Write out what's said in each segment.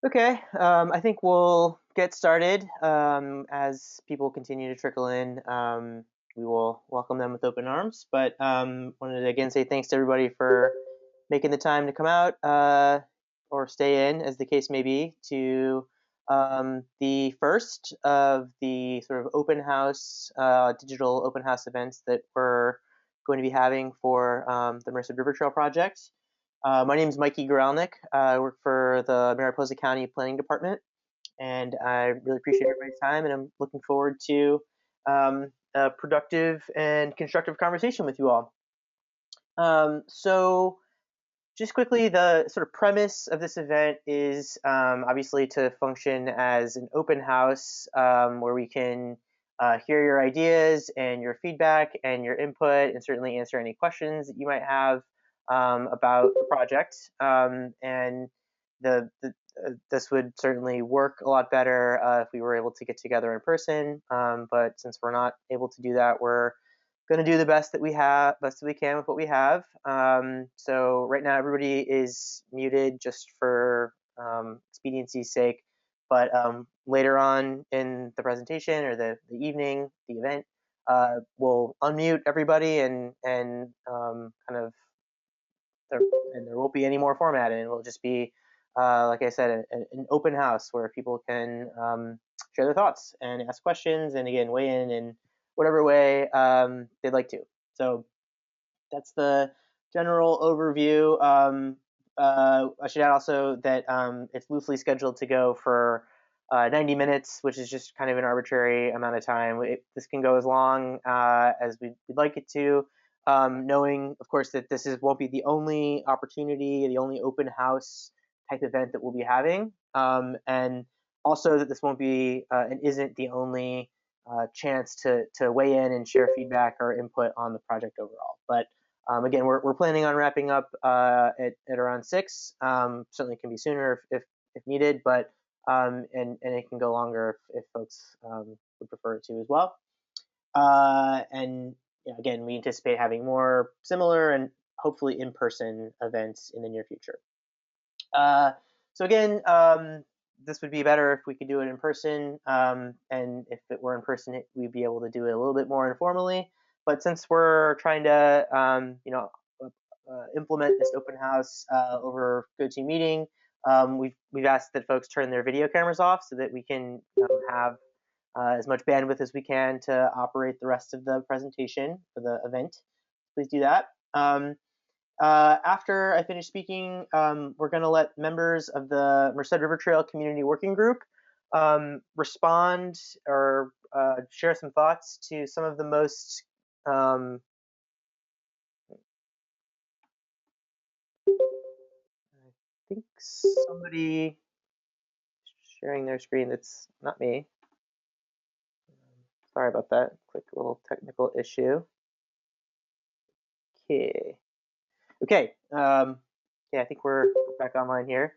Okay, I think we'll get started. As people continue to trickle in, we will welcome them with open arms. But wanted to again say thanks to everybody for making the time to come out or stay in, as the case may be, to the first of the sort of open house, digital open house events that we're going to be having for the Merced River Trail project. My name is Mikey Goralnik. I work for the Mariposa County Planning Department, and I really appreciate everybody's time, and I'm looking forward to a productive and constructive conversation with you all. So just quickly, the sort of premise of this event is obviously to function as an open house where we can hear your ideas and your feedback and your input, and certainly answer any questions that you might have about the project. And this would certainly work a lot better if we were able to get together in person. But since we're not able to do that, we're going to do the best that we can with what we have. So right now everybody is muted just for expediency's sake. But later on in the presentation or the evening, the event, we'll unmute everybody and kind of there won't be any more formatting. It will just be, like I said, an open house where people can share their thoughts and ask questions, and again weigh in whatever way they'd like to. So that's the general overview. I should add also that it's loosely scheduled to go for 90 minutes, which is just kind of an arbitrary amount of time. This can go as long as we'd like it to, knowing, of course, that won't be the only opportunity, the only open house type event that we'll be having, and also that this won't be and isn't the only chance to weigh in and share feedback or input on the project overall. But again, we're planning on wrapping up at around 6. Certainly can be sooner if needed, but and it can go longer if folks would prefer it to as well. And yeah, again, we anticipate having more similar and hopefully in-person events in the near future. So again, this would be better if we could do it in person, and if it were in person, we'd be able to do it a little bit more informally. But since we're trying to, implement this open house over GoToMeeting, we've asked that folks turn their video cameras off so that we can have as much bandwidth as we can to operate the rest of the presentation for the event. Please do that. After I finish speaking, we're going to let members of the Merced River Trail Community Working Group respond or share some thoughts to some of the most I think somebody sharing their screen that's not me. Sorry about that. Quick little technical issue. Okay. Yeah, I think we're back online here.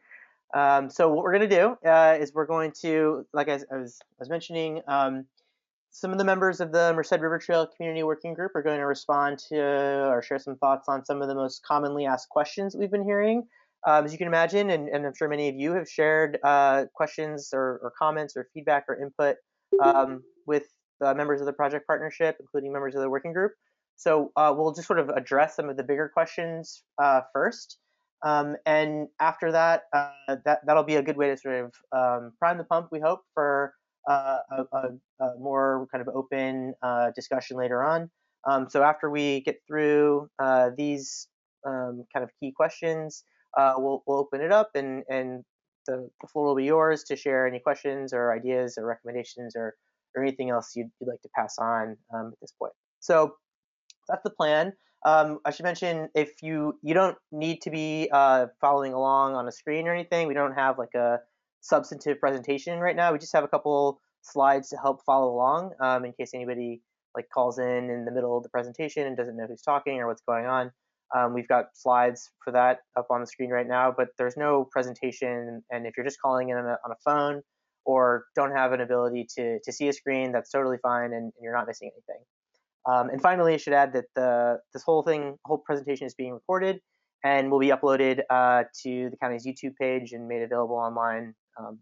So what we're going to do is we're going to, like I was mentioning, some of the members of the Merced River Trail Community Working Group are going to respond to or share some thoughts on some of the most commonly asked questions we've been hearing. As you can imagine, and I'm sure many of you have shared questions or comments or feedback or input with members of the project partnership, including members of the working group. So we'll just sort of address some of the bigger questions first. And after that, that'll be a good way to sort of prime the pump, we hope, for a more kind of open discussion later on. So after we get through these kind of key questions, we'll open it up, and the floor will be yours to share any questions or ideas or recommendations or anything else you'd like to pass on at this point. So that's the plan. I should mention, if you don't need to be following along on a screen or anything. We don't have like a substantive presentation right now. We just have a couple slides to help follow along in case anybody like calls in the middle of the presentation and doesn't know who's talking or what's going on. We've got slides for that up on the screen right now, but there's no presentation. And if you're just calling in on a phone or don't have an ability to see a screen, that's totally fine, and you're not missing anything. And finally, I should add that this whole presentation is being recorded and will be uploaded to the county's YouTube page and made available online as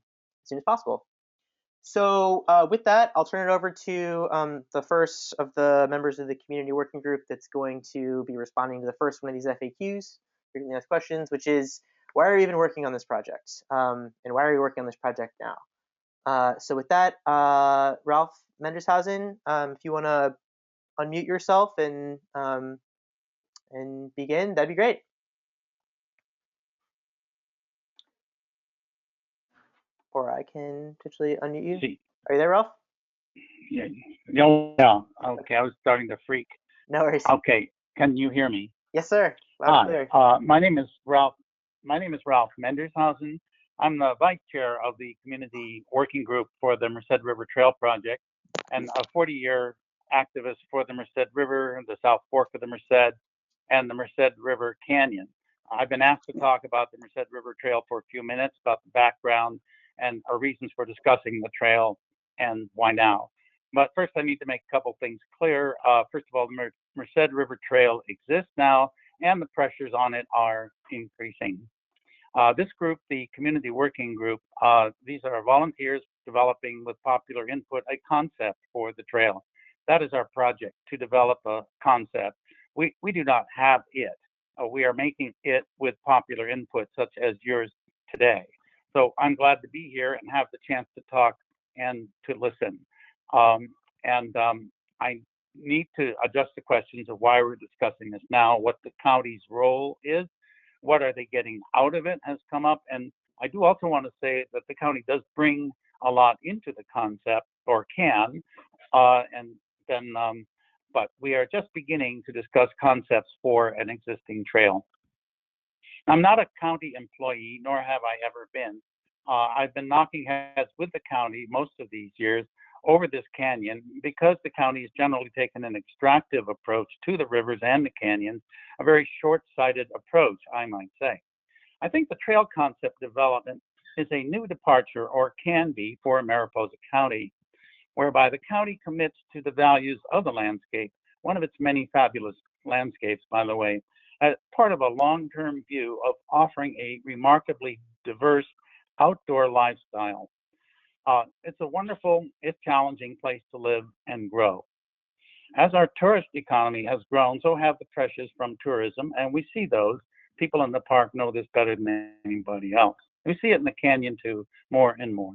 soon as possible. So with that, I'll turn it over to the first of the members of the community working group that's going to be responding to the first one of these FAQs, frequently asked questions, which is, why are you even working on this project? And why are you working on this project now? So with that, Ralph Mendershausen, if you want to unmute yourself and begin, that'd be great. Or I can potentially unmute you. Are you there, Ralph? Yeah. Okay, I was starting to freak. No worries. Okay, can you hear me? Yes, sir. Loud and clear. My name is Ralph Mendershausen. I'm the vice chair of the community working group for the Merced River Trail project, and a 40-year activist for the Merced River, the South Fork of the Merced, and the Merced River Canyon. I've been asked to talk about the Merced River Trail for a few minutes, about the background and our reasons for discussing the trail and why now. But first, I need to make a couple things clear. First of all, the Merced River Trail exists now, and the pressures on it are increasing. This group, the Community Working Group, these are volunteers developing with popular input a concept for the trail. That is our project, to develop a concept. We do not have it. We are making it with popular input, such as yours today. So I'm glad to be here and have the chance to talk and to listen. I need to address the questions of why we're discussing this now, what the county's role is, what are they getting out of it has come up. And I do also want to say that the county does bring a lot into the concept, or can, but we are just beginning to discuss concepts for an existing trail. I'm not a county employee, nor have I ever been. I've been knocking heads with the county most of these years over this canyon because the county has generally taken an extractive approach to the rivers and the canyons, a very short-sighted approach, I might say. I think the trail concept development is a new departure, or can be, for Mariposa County, whereby the county commits to the values of the landscape, one of its many fabulous landscapes, by the way, as part of a long-term view of offering a remarkably diverse outdoor lifestyle. It's a wonderful, if challenging, place to live and grow. As our tourist economy has grown, so have the pressures from tourism, and we see those. People in the park know this better than anybody else. We see it in the canyon too, more and more.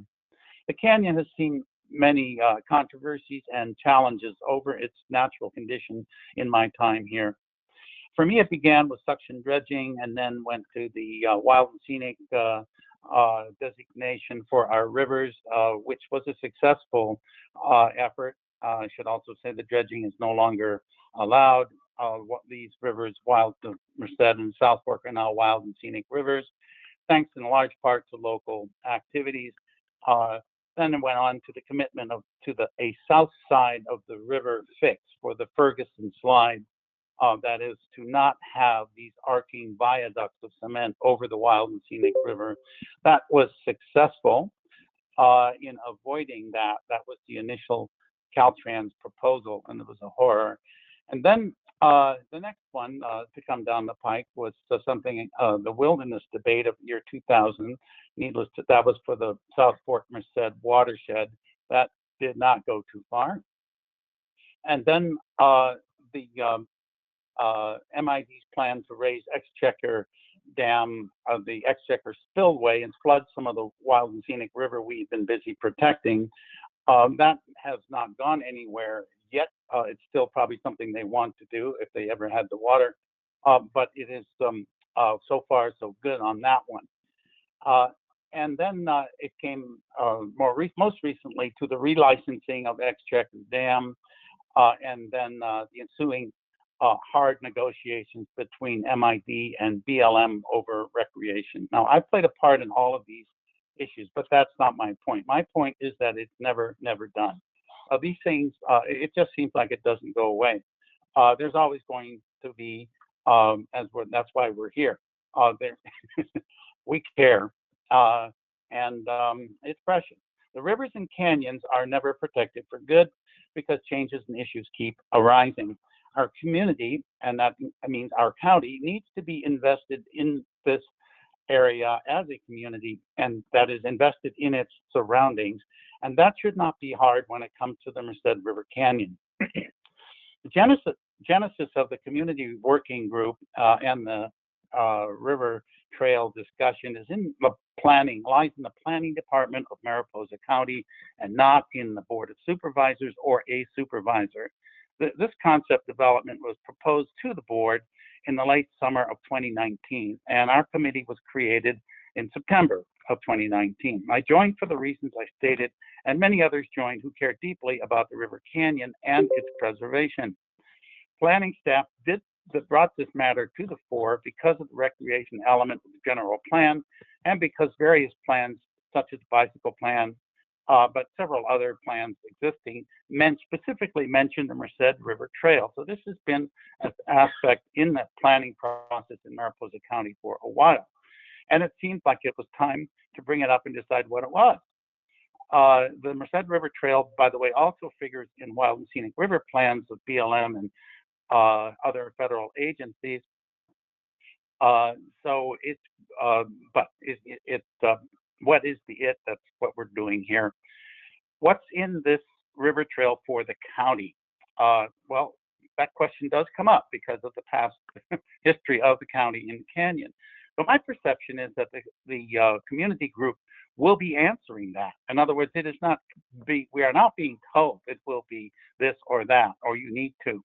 The canyon has seen many controversies and challenges over its natural condition in my time here. For me, it began with suction dredging and then went to the wild and scenic designation for our rivers, which was a successful effort. I should also say the dredging is no longer allowed. These rivers, the Merced and South Fork, are now wild and scenic rivers, thanks in large part to local activities. Then it went on to the commitment to a south side of the river fix for the Ferguson slide. That is to not have these arcing viaducts of cement over the wild and scenic river. That was successful in avoiding that. That was the initial Caltrans proposal, and it was a horror. And then the next one to come down the pike was something, the wilderness debate of year 2000. That was for the South Fork Merced watershed. That did not go too far. And then the MID's plan to raise Exchequer Dam, the Exchequer spillway, and flood some of the wild and scenic river we've been busy protecting. That has not gone anywhere yet. It's still probably something they want to do if they ever had the water. but it is so far so good on that one. And then it came most recently to the relicensing of Exchequer Dam, and then the ensuing hard negotiations between MID and BLM over recreation. Now, I've played a part in all of these issues, but that's not my point. My point is that it's never done. These things, it just seems like it doesn't go away. There's always going to be, that's why we're here. We care, and it's precious. The rivers and canyons are never protected for good because changes and issues keep arising. Our community, and that means our county, needs to be invested in this area as a community, and that is invested in its surroundings. And that should not be hard when it comes to the Merced River Canyon. The genesis of the community working group and the river trail discussion is in the planning, lies in the planning department of Mariposa County and not in the Board of Supervisors or a supervisor. This concept development was proposed to the board in the late summer of 2019, and our committee was created in September of 2019. I joined for the reasons I stated, and many others joined who care deeply about the River Canyon and its preservation. Planning staff brought this matter to the fore because of the recreation element of the general plan and because various plans, such as the bicycle plan, but several other plans existing, specifically mentioned the Merced River Trail. So this has been an aspect in that planning process in Mariposa County for a while. And it seemed like it was time to bring it up and decide what it was. The Merced River Trail, by the way, also figures in wild and scenic river plans of BLM and other federal agencies. So it's, but what is the it? That's what we're doing here. What's in this river trail for the county? Well, that question does come up because of the past history of the county in the canyon. But my perception is that the community group will be answering that. In other words, we are not being told it will be this or that, or you need to.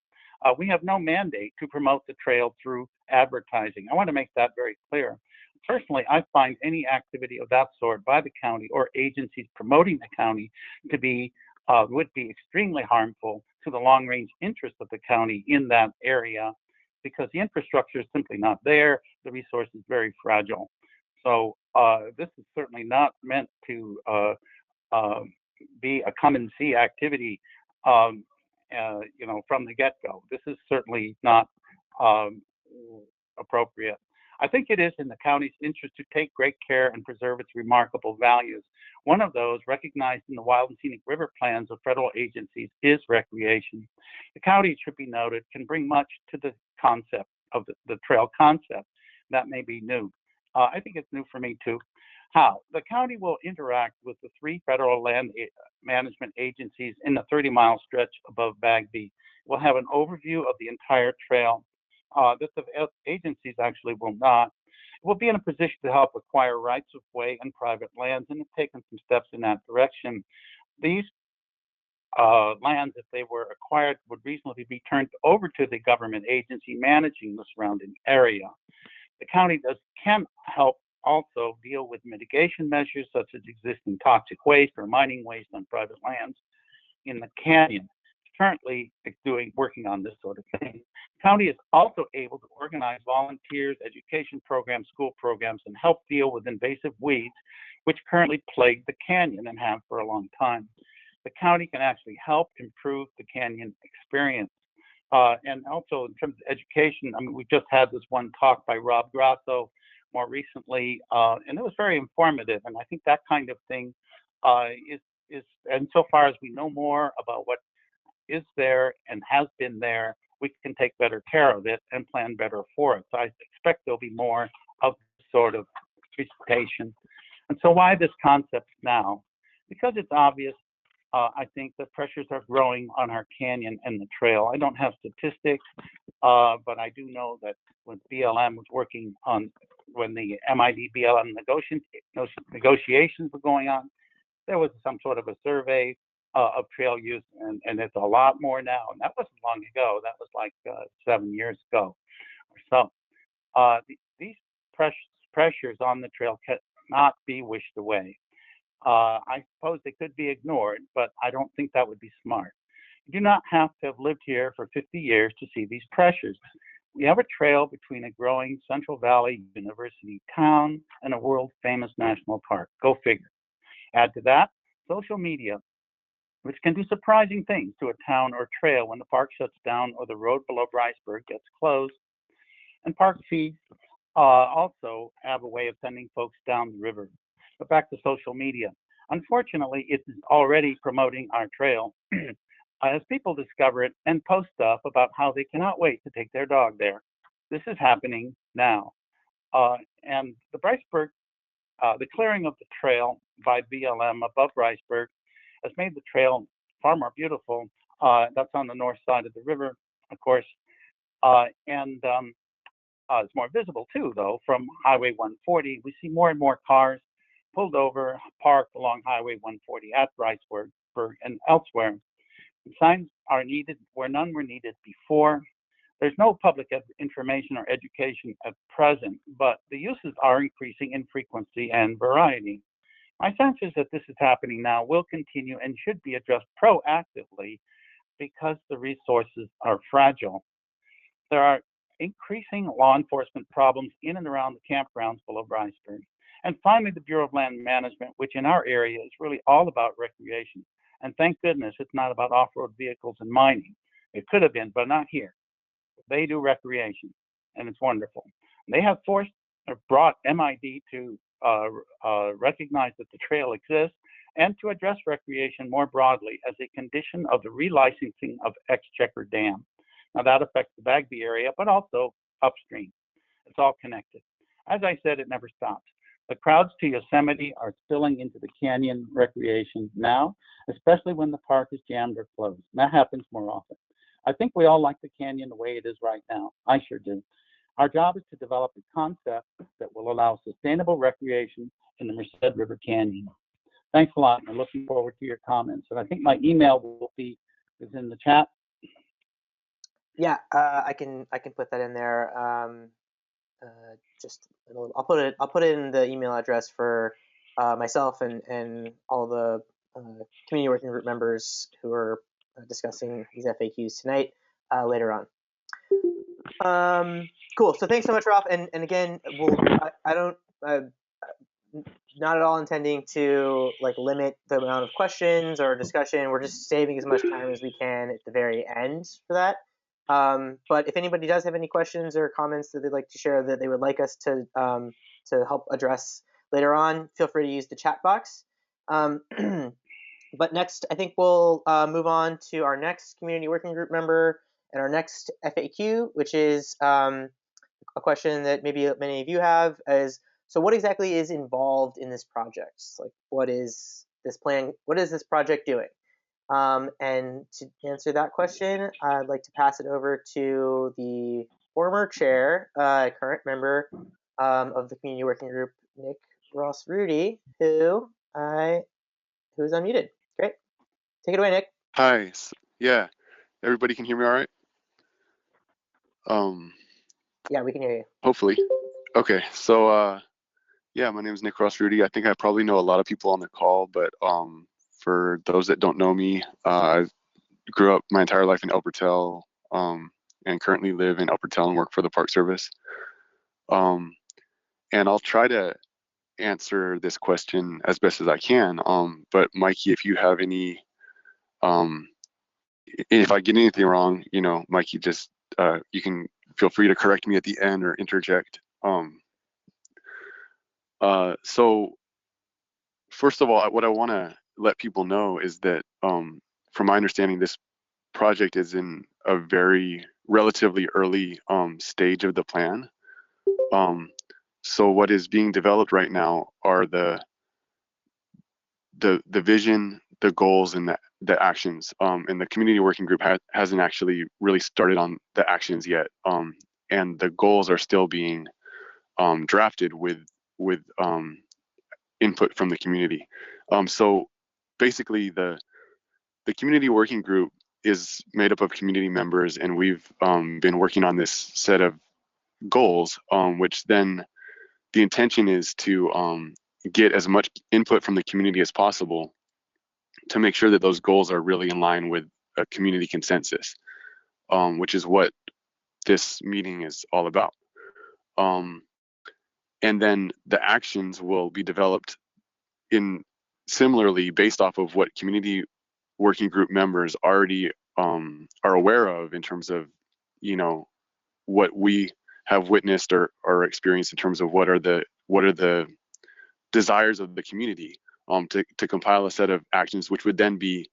We have no mandate to promote the trail through advertising. I want to make that very clear. Personally, I find any activity of that sort by the county or agencies promoting the county to be would be extremely harmful to the long-range interest of the county in that area because the infrastructure is simply not there. The resource is very fragile. So this is certainly not meant to be a come and see activity, from the get-go. This is certainly not appropriate. I think it is in the county's interest to take great care and preserve its remarkable values. One of those, recognized in the wild and scenic river plans of federal agencies, is recreation. The county, it should be noted, can bring much to the concept of the trail concept. That may be new. I think it's new for me too. How? The county will interact with the 3 federal land management agencies in the 30-mile stretch above Bagby. We'll have an overview of the entire trail. That the agencies actually will not. We'll be in a position to help acquire rights of way and private lands and have taken some steps in that direction. These lands, if they were acquired, would reasonably be turned over to the government agency managing the surrounding area. The county can help also deal with mitigation measures such as existing toxic waste or mining waste on private lands in the canyon. Currently working on this sort of thing. The county is also able to organize volunteers, education programs, school programs, and help deal with invasive weeds, which currently plague the canyon and have for a long time. The county can actually help improve the canyon experience. And also in terms of education, I mean, we just had this one talk by Rob Grasso more recently, and it was very informative. And I think that kind of thing is, and so far as we know more about what is there and has been there, we can take better care of it and plan better for it. So I expect there'll be more of this sort of presentation. And so why this concept now? Because it's obvious, I think the pressures are growing on our canyon and the trail. I don't have statistics, but I do know that when BLM was working on, when the MID BLM negotiations were going on, there was some sort of a survey of trail use, and it's a lot more now. And that wasn't long ago. That was like 7 years ago, So these pressures on the trail cannot be wished away. I suppose they could be ignored, but I don't think that would be smart. You do not have to have lived here for 50 years to see these pressures. We have a trail between a growing Central Valley University town and a world-famous national park. Go figure. Add to that social media, which can do surprising things to a town or trail when the park shuts down or the road below Bryceburg gets closed. And park feeds also have a way of sending folks down the river. But back to social media. Unfortunately, it is already promoting our trail as people discover it and post stuff about how they cannot wait to take their dog there. This is happening now. And the Bryceburg, the clearing of the trail by BLM above Bryceburg has made the trail far more beautiful. That's on the north side of the river, of course. And it's more visible too, though, from Highway 140. We see more and more cars pulled over, parked along Highway 140 at Bryceburg and elsewhere. Signs are needed where none were needed before. There's no public information or education at present, but the uses are increasing in frequency and variety. My sense is that this is happening now, will continue, and should be addressed proactively because the resources are fragile. There are increasing law enforcement problems in and around the campgrounds below Bryceburg. And finally, the Bureau of Land Management, which in our area is really all about recreation. And thank goodness it's not about off-road vehicles and mining. It could have been, but not here. They do recreation, and it's wonderful. They have brought MID to recognize that the trail exists and to address recreation more broadly as a condition of the relicensing of Exchequer Dam. Now that affects the Bagby area, but also upstream. It's all connected. As I said, it never stops. The crowds to Yosemite are spilling into the canyon recreation now, especially when the park is jammed or closed. That happens more often. I think we all like the canyon the way it is right now. I sure do. Our job is to develop a concept that will allow sustainable recreation in the Merced River Canyon. Thanks a lot. I'm looking forward to your comments. And I think my email is in the chat. Yeah, I can put that in there. I'll put it in the email address for myself and all the community working group members who are discussing these FAQs tonight later on. Cool. So thanks so much, Ralph. And again, I don't not at all intending to limit the amount of questions or discussion. We're just saving as much time as we can at the very end for that. But if anybody does have any questions or comments that they'd like to share that they would like us to help address later on, feel free to use the chat box. But next, I think we'll move on to our next community working group member and our next FAQ, which is a question that maybe many of you have, is, so what exactly is involved in this project? Like, what is this plan? What is this project doing? And to answer that question, I'd like to pass it over to the former chair, current member of the community working group, Nick Ross Rudy, who's unmuted. Great. Take it away, Nick. Hi. Yeah. Everybody can hear me all right? Yeah, we can hear you. Hopefully. Okay. So, yeah, my name is Nick Ross Rudy. I think I probably know a lot of people on the call, but for those that don't know me, I grew up my entire life in El Portal, and currently live in El Portal and work for the Park Service. And I'll try to answer this question as best as I can. But Mikey, if you have any, if I get anything wrong, Mikey, just you can feel free to correct me at the end or interject. So first of all, what I want to let people know is that, from my understanding, this project is in a very relatively early stage of the plan. So what is being developed right now are the vision, the goals, and the actions. And the community working group hasn't actually really started on the actions yet. And the goals are still being drafted with input from the community. So basically, the community working group is made up of community members, and we've been working on this set of goals, which then the intention is to get as much input from the community as possible to make sure that those goals are really in line with a community consensus, which is what this meeting is all about. And then the actions will be developed in similarly based off of what community working group members already are aware of in terms of, you know, what we have witnessed or experienced in terms of what are the desires of the community, to compile a set of actions which would then be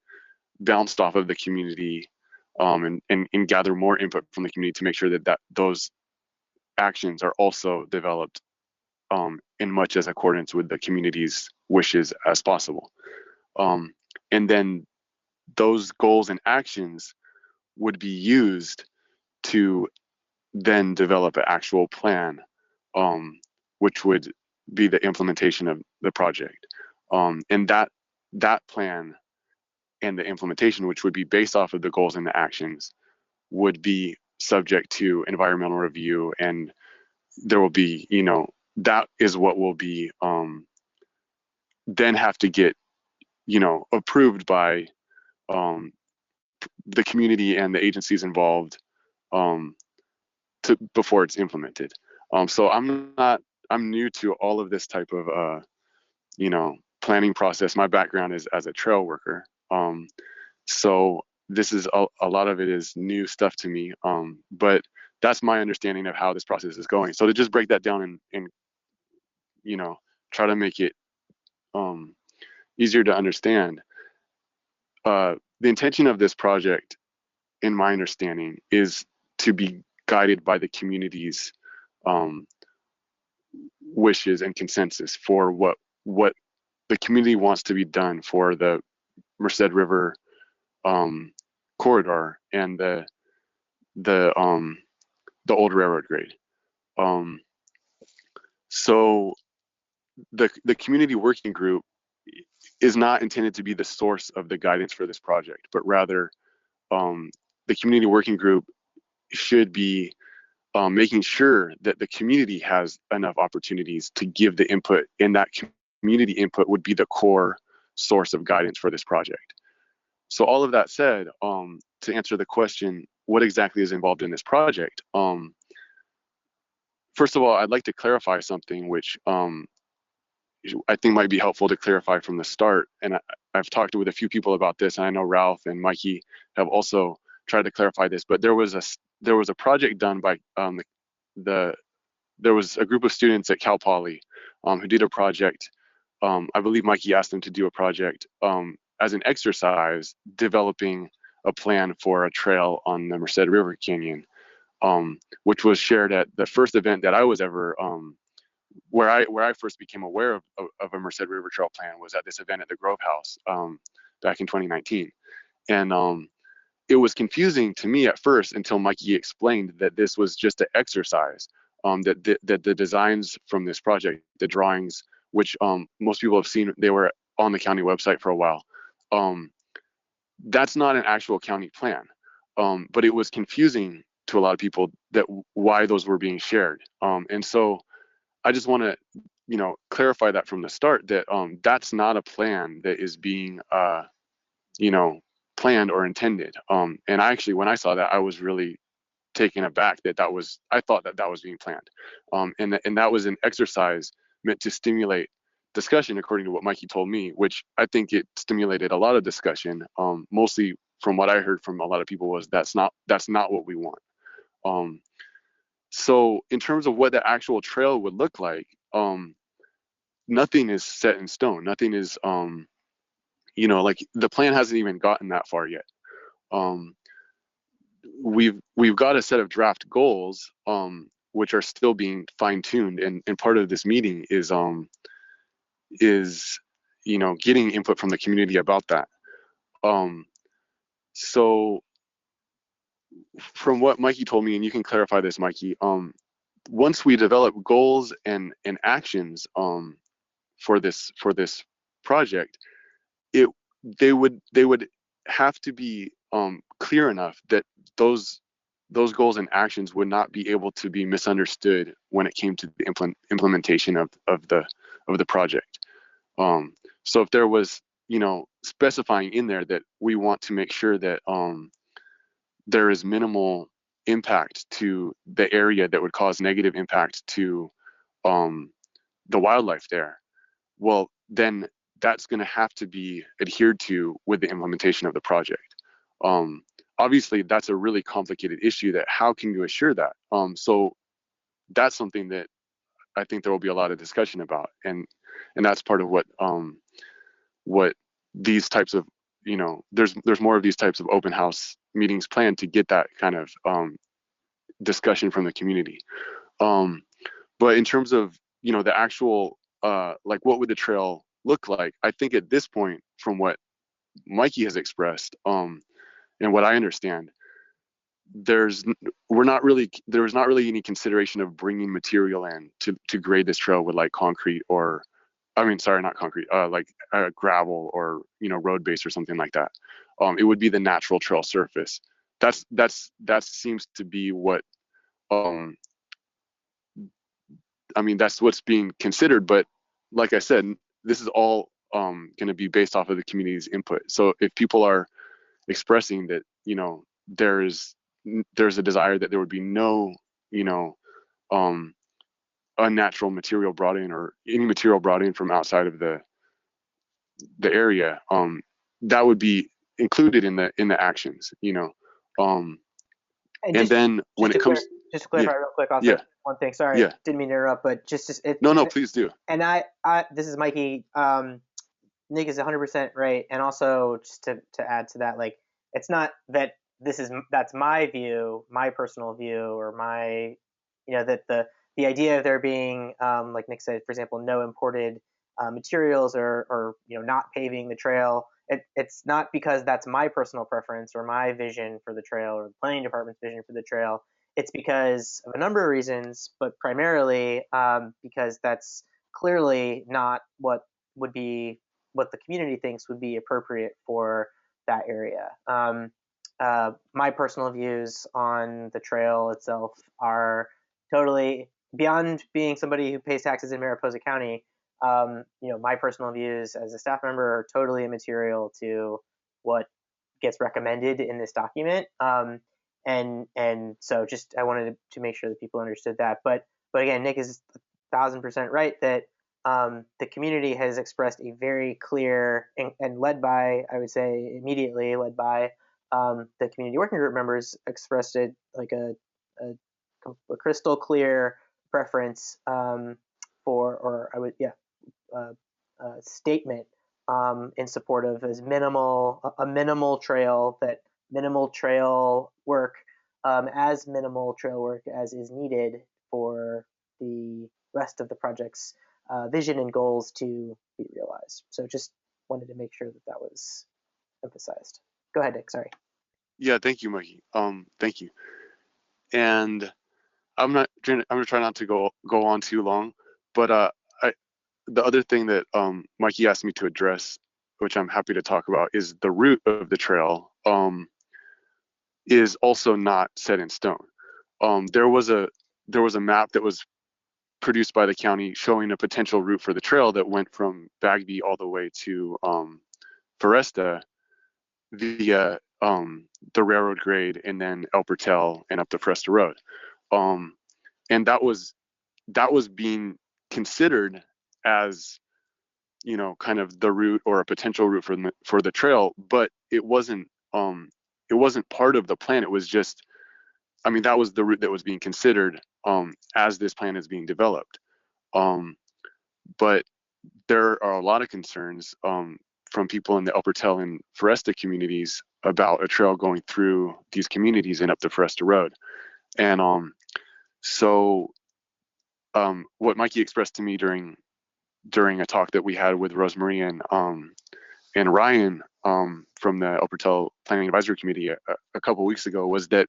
bounced off of the community, and gather more input from the community to make sure that those actions are also developed in much as accordance with the community's wishes as possible. And then those goals and actions would be used to then develop an actual plan, which would be the implementation of the project. And that plan and the implementation, which would be based off of the goals and the actions, would be subject to environmental review, and there will be, you know, that is what will be then have to get, you know, approved by the community and the agencies involved before it's implemented. So I'm new to all of this type of you know, planning process. My background is as a trail worker, so this is a lot of it is new stuff to me, but that's my understanding of how this process is going. So to just break that down and you know, try to make it easier to understand, the intention of this project, in my understanding, is to be guided by the community's wishes and consensus for what the community wants to be done for the Merced River corridor and the old railroad grade. So the community working group is not intended to be the source of the guidance for this project, but rather the community working group should be making sure that the community has enough opportunities to give the input, and that community input would be the core source of guidance for this project. So all of that said, to answer the question, what exactly is involved in this project? First of all, I'd like to clarify something which I think might be helpful to clarify from the start. And I've talked with a few people about this, and I know Ralph and Mikey have also tried to clarify this, but there was a project done by there was a group of students at Cal Poly who did a project. I believe Mikey asked them to do a project as an exercise, developing a plan for a trail on the Merced River Canyon, which was shared at the first event that I was ever where I first became aware of a Merced River Trail plan was at this event at the Grove House back in 2019. And it was confusing to me at first until Mikey explained that this was just an exercise, that the designs from this project, the drawings, which most people have seen, they were on the county website for a while. That's not an actual county plan, but it was confusing to a lot of people that why those were being shared. And so I just want to, you know, clarify that from the start, that that's not a plan that is being, you know, planned or intended. And I actually, when I saw that, I was really taken aback that I thought that was being planned. And that was an exercise meant to stimulate discussion, according to what Mikey told me, which I think it stimulated a lot of discussion. Mostly from what I heard from a lot of people was that's not what we want. So in terms of what the actual trail would look like, nothing is set in stone. Nothing is, you know, like the plan hasn't even gotten that far yet. We've got a set of draft goals, which are still being fine tuned, and part of this meeting is you know, getting input from the community about that. So from what Mikey told me, and you can clarify this, Mikey, once we develop goals and actions for this project, they would have to be clear enough that those goals and actions would not be able to be misunderstood when it came to the implementation of the project. So if there was, specifying in there that we want to make sure that there is minimal impact to the area that would cause negative impact to the wildlife there, well, then that's going to have to be adhered to with the implementation of the project. Obviously, that's a really complicated issue. That how can you assure that? So that's something that I think there will be a lot of discussion about, and that's part of what these types of, there's more of these types of open house meetings planned to get that kind of discussion from the community. But in terms of, the actual, like what would the trail look like? I think at this point, from what Mikey has expressed, and what I understand, there was not really any consideration of bringing material in to grade this trail with like concrete, or not concrete, like gravel or road base or something like that. It would be the natural trail surface. That seems to be what that's what's being considered. But like I said, this is all going to be based off of the community's input. So if people are expressing that there's a desire that there would be no unnatural material brought in, or any material brought in from outside of the area, that would be included in the actions, and then when it comes, just to clarify real quick, I'll say one thing. Sorry, didn't mean to interrupt, but no, please do. And I this is Mikey. Nick is 100% right, and also just to add to that, like, it's not that that's my view, my personal view, or my, that the idea of there being, like Nick said, for example, no imported materials, or not paving the trail. It's not because that's my personal preference or my vision for the trail or the planning department's vision for the trail. It's because of a number of reasons, but primarily because that's clearly not what the community thinks would be appropriate for that area. My personal views on the trail itself are totally beyond being somebody who pays taxes in Mariposa County. My personal views as a staff member are totally immaterial to what gets recommended in this document. And so just I wanted to make sure that people understood that. But again, Nick is 1,000% right that the community has expressed a very clear and led by, I would say, immediately led by the community working group members, expressed it like a crystal clear preference statement in support of a minimal trail work, as minimal trail work as is needed for the rest of the project's vision and goals to be realized. So just wanted to make sure that was emphasized. Go ahead, Nick. Sorry. Yeah, thank you, Mikey. Thank you. And I'm gonna try not to go on too long, but the other thing that Mikey asked me to address, which I'm happy to talk about, is the route of the trail is also not set in stone. There was a map that was produced by the county showing a potential route for the trail that went from Bagby all the way to Foresta via the railroad grade, and then El Portel and up the Foresta Road. And that was being considered as kind of the route or a potential route for the trail, but it wasn't part of the plan. It was just, that was the route that was being considered as this plan is being developed. But there are a lot of concerns from people in the El Portel and Foresta communities about a trail going through these communities and up the Foresta Road. And so what Mikey expressed to me during a talk that we had with Rosemary and Ryan from the El Portel Planning Advisory Committee a couple weeks ago was that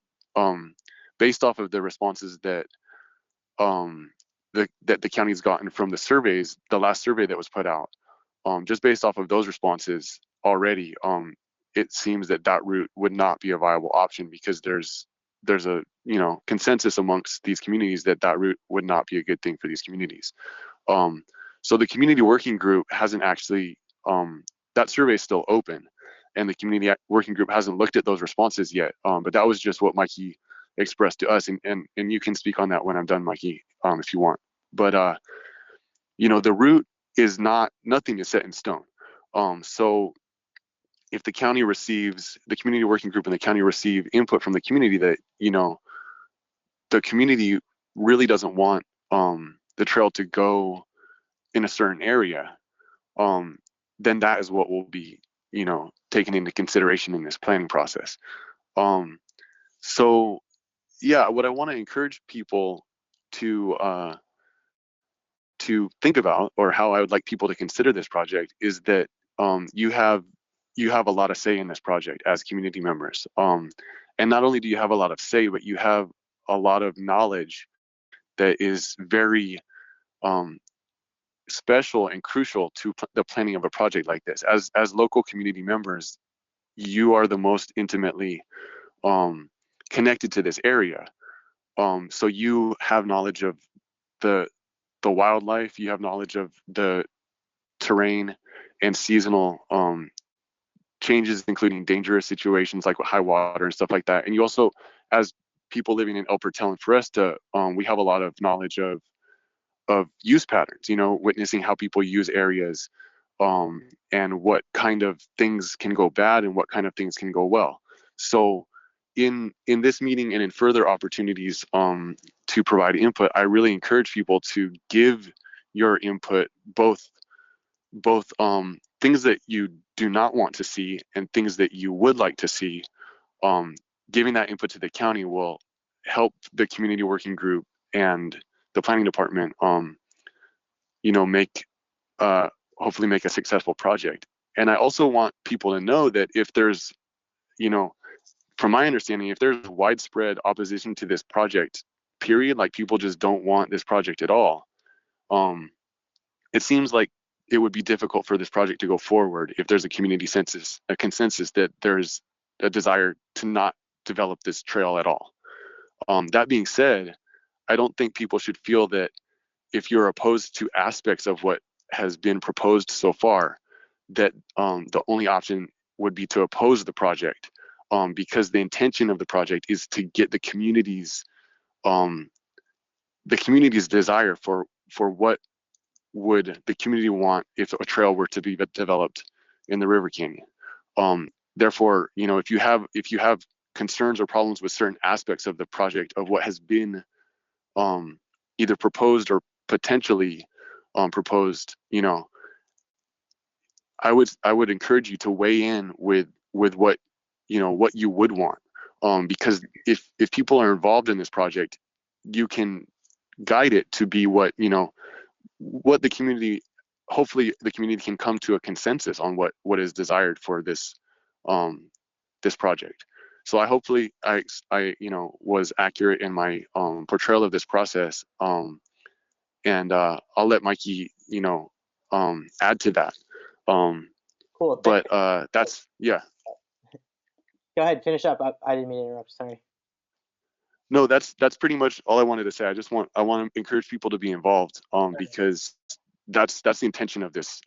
based off of the responses that the county's gotten from the surveys, the last survey that was put out, just based off of those responses already, it seems that route would not be a viable option because there's there's a consensus amongst these communities that that route would not be a good thing for these communities. So the community working group hasn't actually, that survey is still open, and the community working group hasn't looked at those responses yet. But that was just what Mikey expressed to us, and you can speak on that when I'm done, Mikey, if you want. But the route is nothing is set in stone. So if the county receives, the community working group and the county receive input from the community that the community really doesn't want the trail to go in a certain area, then that is what will be taken into consideration in this planning process. So yeah, what I want to encourage people to think about, or how I would like people to consider this project, is that you have a lot of say in this project as community members. And not only do you have a lot of say, but you have a lot of knowledge that is very special and crucial to the planning of a project like this. As local community members, you are the most intimately connected to this area. So you have knowledge of the wildlife, you have knowledge of the terrain and seasonal changes, including dangerous situations like high water and stuff like that. And you also, as people living in El Portal and Foresta, we have a lot of knowledge of use patterns, witnessing how people use areas, and what kind of things can go bad and what kind of things can go well. So in this meeting and in further opportunities to provide input, I really encourage people to give your input, both things that you do not want to see and things that you would like to see. Giving that input to the county will help the community working group and the planning department make hopefully make a successful project. And I also want people to know that if there's, from my understanding, if there's widespread opposition to this project, period, like people just don't want this project at all, it seems like it would be difficult for this project to go forward if there's a consensus that there's a desire to not develop this trail at all. That being said, I don't think people should feel that if you're opposed to aspects of what has been proposed so far, that the only option would be to oppose the project, because the intention of the project is to get the community's desire for what would the community want if a trail were to be developed in the river canyon. Therefore, if you have concerns or problems with certain aspects of the project, of what has been either proposed or potentially proposed, I would encourage you to weigh in with what what you would want, because if people are involved in this project, you can guide it to be what the community, hopefully the community can come to a consensus on what is desired for this this project. So I was accurate in my portrayal of this process, and I'll let Mikey add to that. Cool. But that's, yeah. Go ahead, finish up. I didn't mean to interrupt. Sorry. No, that's pretty much all I wanted to say. I want to encourage people to be involved, because that's the intention of this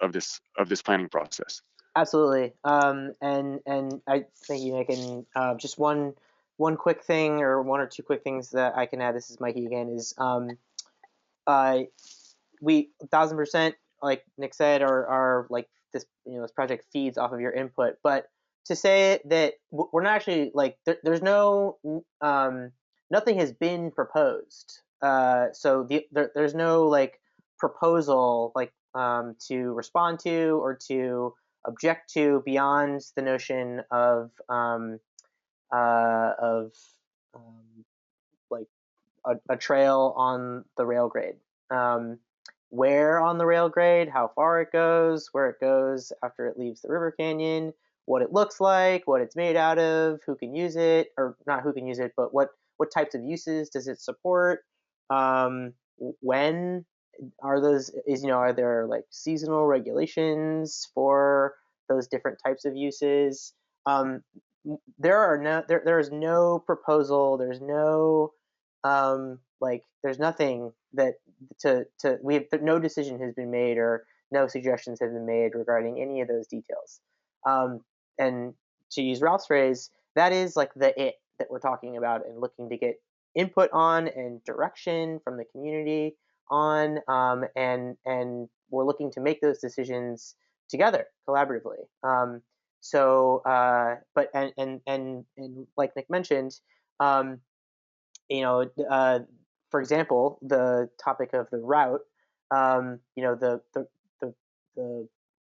planning process. Absolutely. And I thank you, Nick. And just one quick thing, or one or two quick things that I can add. This is Mikey again. Is we 1000%, like Nick said, are like this. This project feeds off of your input. But to say that we're not actually like there's no nothing has been proposed. So there's no like proposal like to respond to or to object to beyond the notion of like a trail on the rail grade. Where on the rail grade, how far it goes, where it goes after it leaves the river canyon, what it looks like, what it's made out of, who can use it, or not who can use it, but what types of uses does it support? When are those? Are there like seasonal regulations for those different types of uses? there is no proposal. There's no there's nothing that no decision has been made or no suggestions have been made regarding any of those details. And to use Ralph's phrase, that is like the it that we're talking about and looking to get input on and direction from the community on, and we're looking to make those decisions together collaboratively. But like Nick mentioned, you know, for example, the topic of the route, the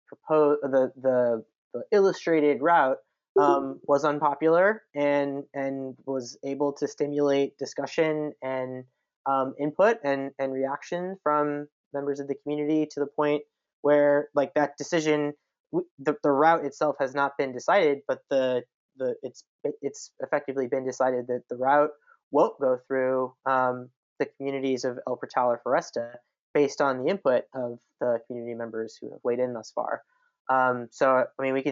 proposed the illustrated route was unpopular and was able to stimulate discussion and input and reaction from members of the community to the point where like that decision, the route itself has not been decided, but it's effectively been decided that the route won't go through the communities of El Portal or Foresta based on the input of the community members who have weighed in thus far. So I mean, we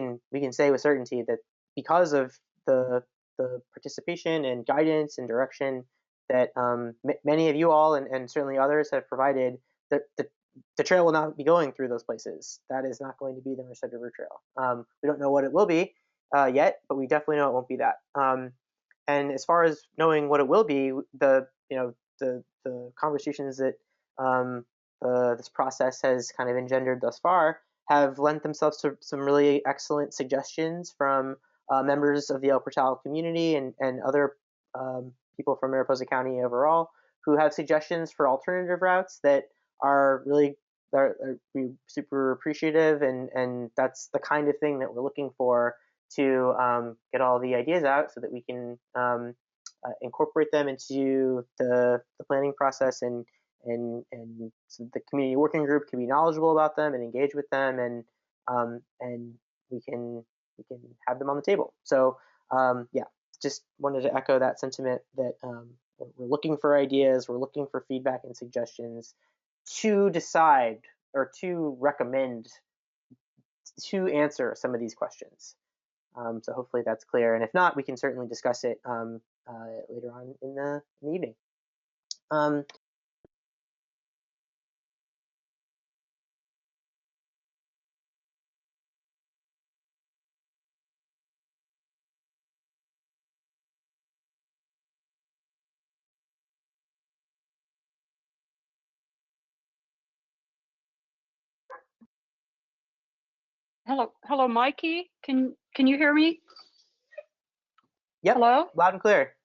can say with certainty that because of the participation and guidance and direction that many of you all and certainly others have provided, the trail will not be going through those places. That is not going to be the Merced River Trail. We don't know what it will be yet, but we definitely know it won't be that. And as far as knowing what it will be, the conversations that this process has kind of engendered thus far have lent themselves to some really excellent suggestions from members of the El Portal community and other people from Mariposa County overall who have suggestions for alternative routes that are really super appreciative, and that's the kind of thing that we're looking for to get all the ideas out so that we can incorporate them into the planning process and so the community working group can be knowledgeable about them and engage with them, and we can have them on the table. So yeah, just wanted to echo that sentiment that we're looking for ideas, we're looking for feedback and suggestions to decide or to recommend to answer some of these questions. So hopefully that's clear, and if not, we can certainly discuss it later on in the evening. Hello, Mikey. Can you hear me? Yep. Hello? Loud and clear.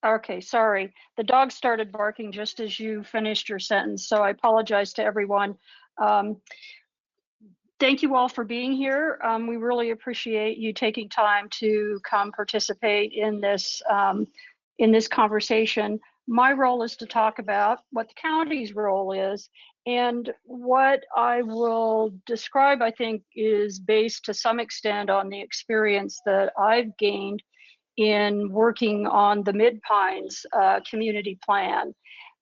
Okay, sorry. The dog started barking just as you finished your sentence, so I apologize to everyone. Thank you all for being here. We really appreciate you taking time to come participate in this conversation. My role is to talk about what the county's role is, and what I will describe, I think, is based to some extent on the experience that I've gained in working on the Mid-Pines community plan.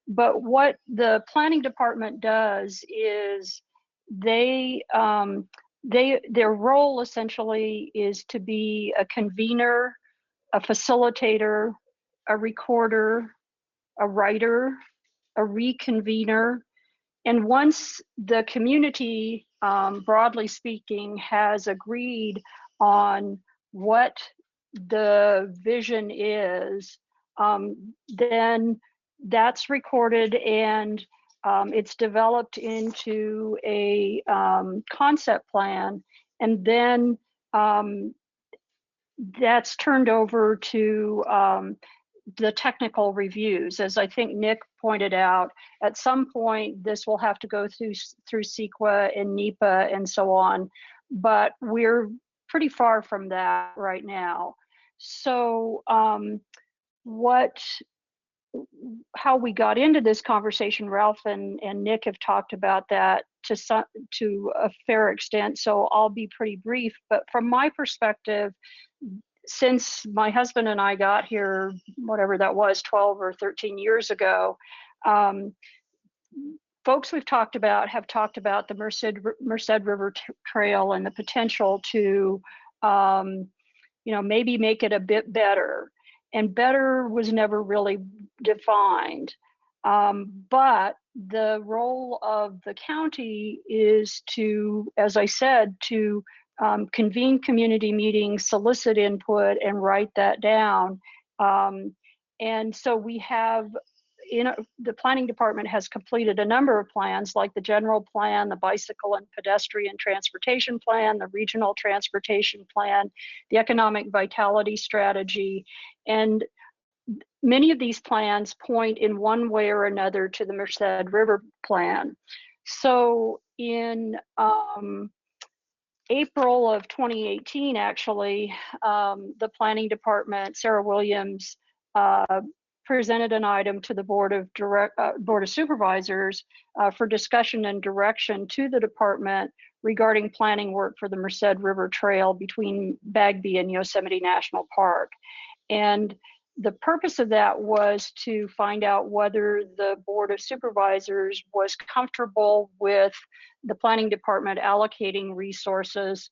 But what the planning department does is their role essentially is to be a convener, a facilitator, a recorder, a writer, a reconvener. And once the community, broadly speaking, has agreed on what the vision is, then that's recorded and it's developed into a concept plan, and then that's turned over to the technical reviews. As I think Nick pointed out, at some point this will have to go through CEQA and NEPA and so on, but we're pretty far from that right now. So how we got into this conversation, Ralph and Nick have talked about that to a fair extent, so I'll be pretty brief. But from my perspective, since my husband and I got here, whatever that was, 12 or 13 years ago, folks we've talked about have talked about the Merced River Trail and the potential to maybe make it a bit better. And better was never really defined. But the role of the county is to, as I said, to convene community meetings, solicit input, and write that down. And so we have, the planning department has completed a number of plans, like the general plan, the bicycle and pedestrian transportation plan, the regional transportation plan, the economic vitality strategy. And many of these plans point in one way or another to the Merced River plan. So in April of 2018, actually, the planning department, Sarah Williams, presented an item to the Board of Supervisors for discussion and direction to the department regarding planning work for the Merced River Trail between Bagby and Yosemite National Park. And the purpose of that was to find out whether the Board of Supervisors was comfortable with the planning department allocating resources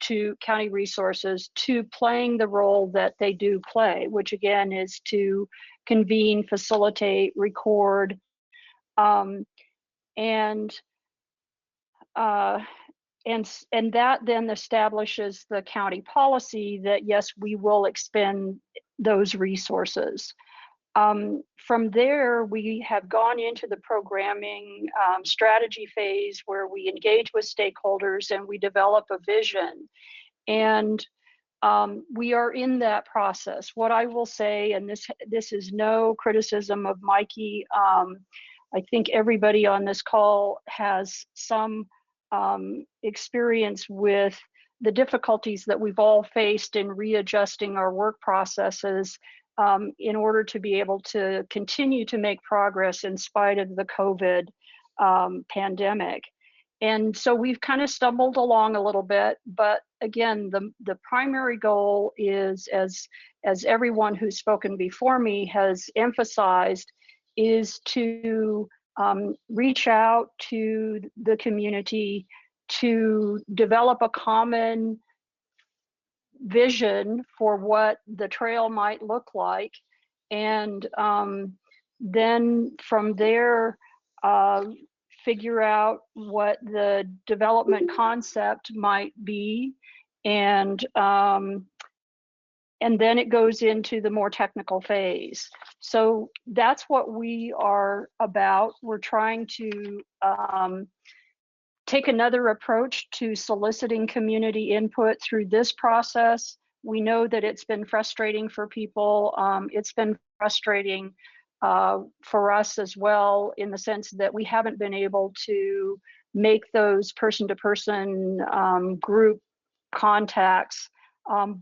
to county resources to playing the role that they do play, which again is to convene, facilitate, record, and that then establishes the county policy that yes, we will expend those resources. From there, we have gone into the programming strategy phase where we engage with stakeholders and we develop a vision. And we are in that process. What I will say, and this is no criticism of Mikey, I think everybody on this call has some experience with the difficulties that we've all faced in readjusting our work processes in order to be able to continue to make progress in spite of the COVID pandemic. And so we've kind of stumbled along a little bit, but again, the primary goal is, as everyone who's spoken before me has emphasized, is to reach out to the community to develop a common vision for what the trail might look like. And then from there, figure out what the development concept might be. And then it goes into the more technical phase. So that's what we are about. We're trying to take another approach to soliciting community input through this process. We know that it's been frustrating for people. It's been frustrating for us as well, in the sense that we haven't been able to make those person-to-person group contacts.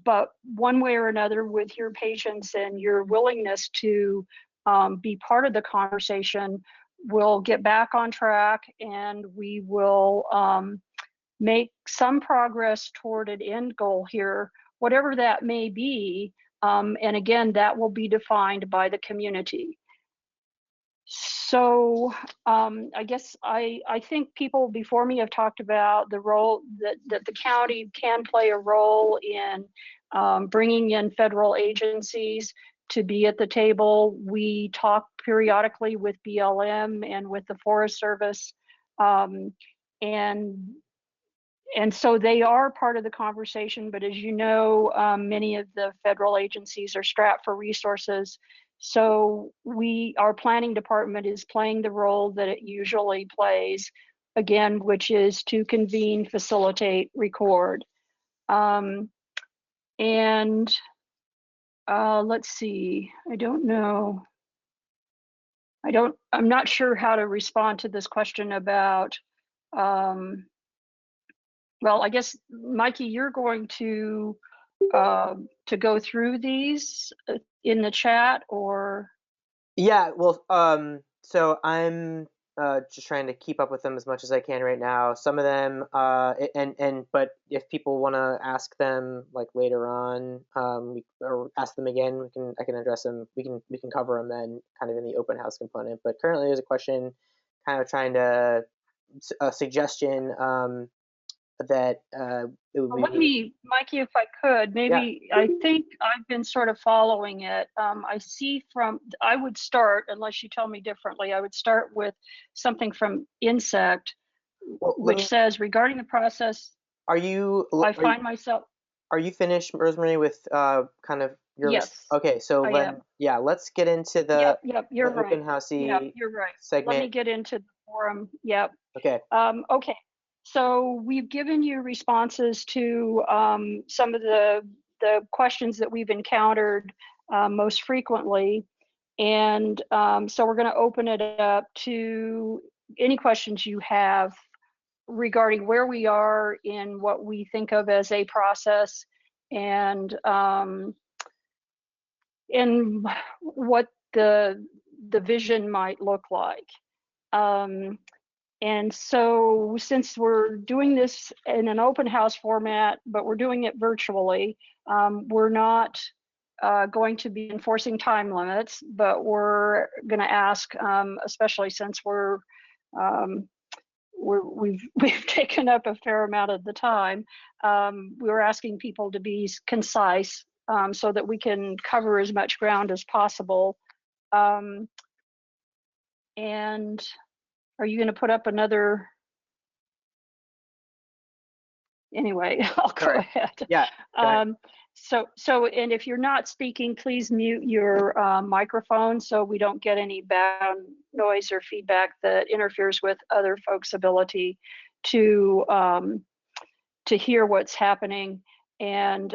But one way or another, with your patience and your willingness to be part of the conversation, we'll get back on track and we will make some progress toward an end goal here, whatever that may be. And again, that will be defined by the community. So I guess I think people before me have talked about the role that the county can play a role in bringing in federal agencies to be at the table. We talk periodically with BLM and with the Forest Service, and so they are part of the conversation. But as you know, many of the federal agencies are strapped for resources. So our planning department is playing the role that it usually plays, again, which is to convene, facilitate, record. Let's see, I don't know. I'm not sure how to respond to this question about, well, I guess, Mikey, you're going to go through these in the chat, or? Yeah, well, so I'm just trying to keep up with them as much as I can right now. Some of them, but if people want to ask them like later on, or ask them again, I can address them. We can cover them then, kind of in the open house component. But currently, there's a question, kind of trying to a suggestion that it would Let be. me, Mikey, if I could, maybe, I think I've been sort of following it. I see I would start, unless you tell me differently, I would start with something from Insect, Well, which says, regarding the process, are you I find myself, are you finished, Rosemary, with kind of your yes, okay, so I am. let's get into Yep, the you're right. open Yep, housey you're right. Let me segment. get into the forum. Yep. Okay. Okay. So we've given you responses to some of the questions that we've encountered most frequently. And so we're going to open it up to any questions you have regarding where we are in what we think of as a process, and what the vision might look like. And so since we're doing this in an open house format, but we're doing it virtually, we're not going to be enforcing time limits, but we're going to ask, especially since we've taken up a fair amount of the time, we're asking people to be concise, so that we can cover as much ground as possible. And are you going to put up another? Anyway, I'll go ahead. Yeah. So, and if you're not speaking, please mute your microphone so we don't get any background noise or feedback that interferes with other folks' ability to hear what's happening. And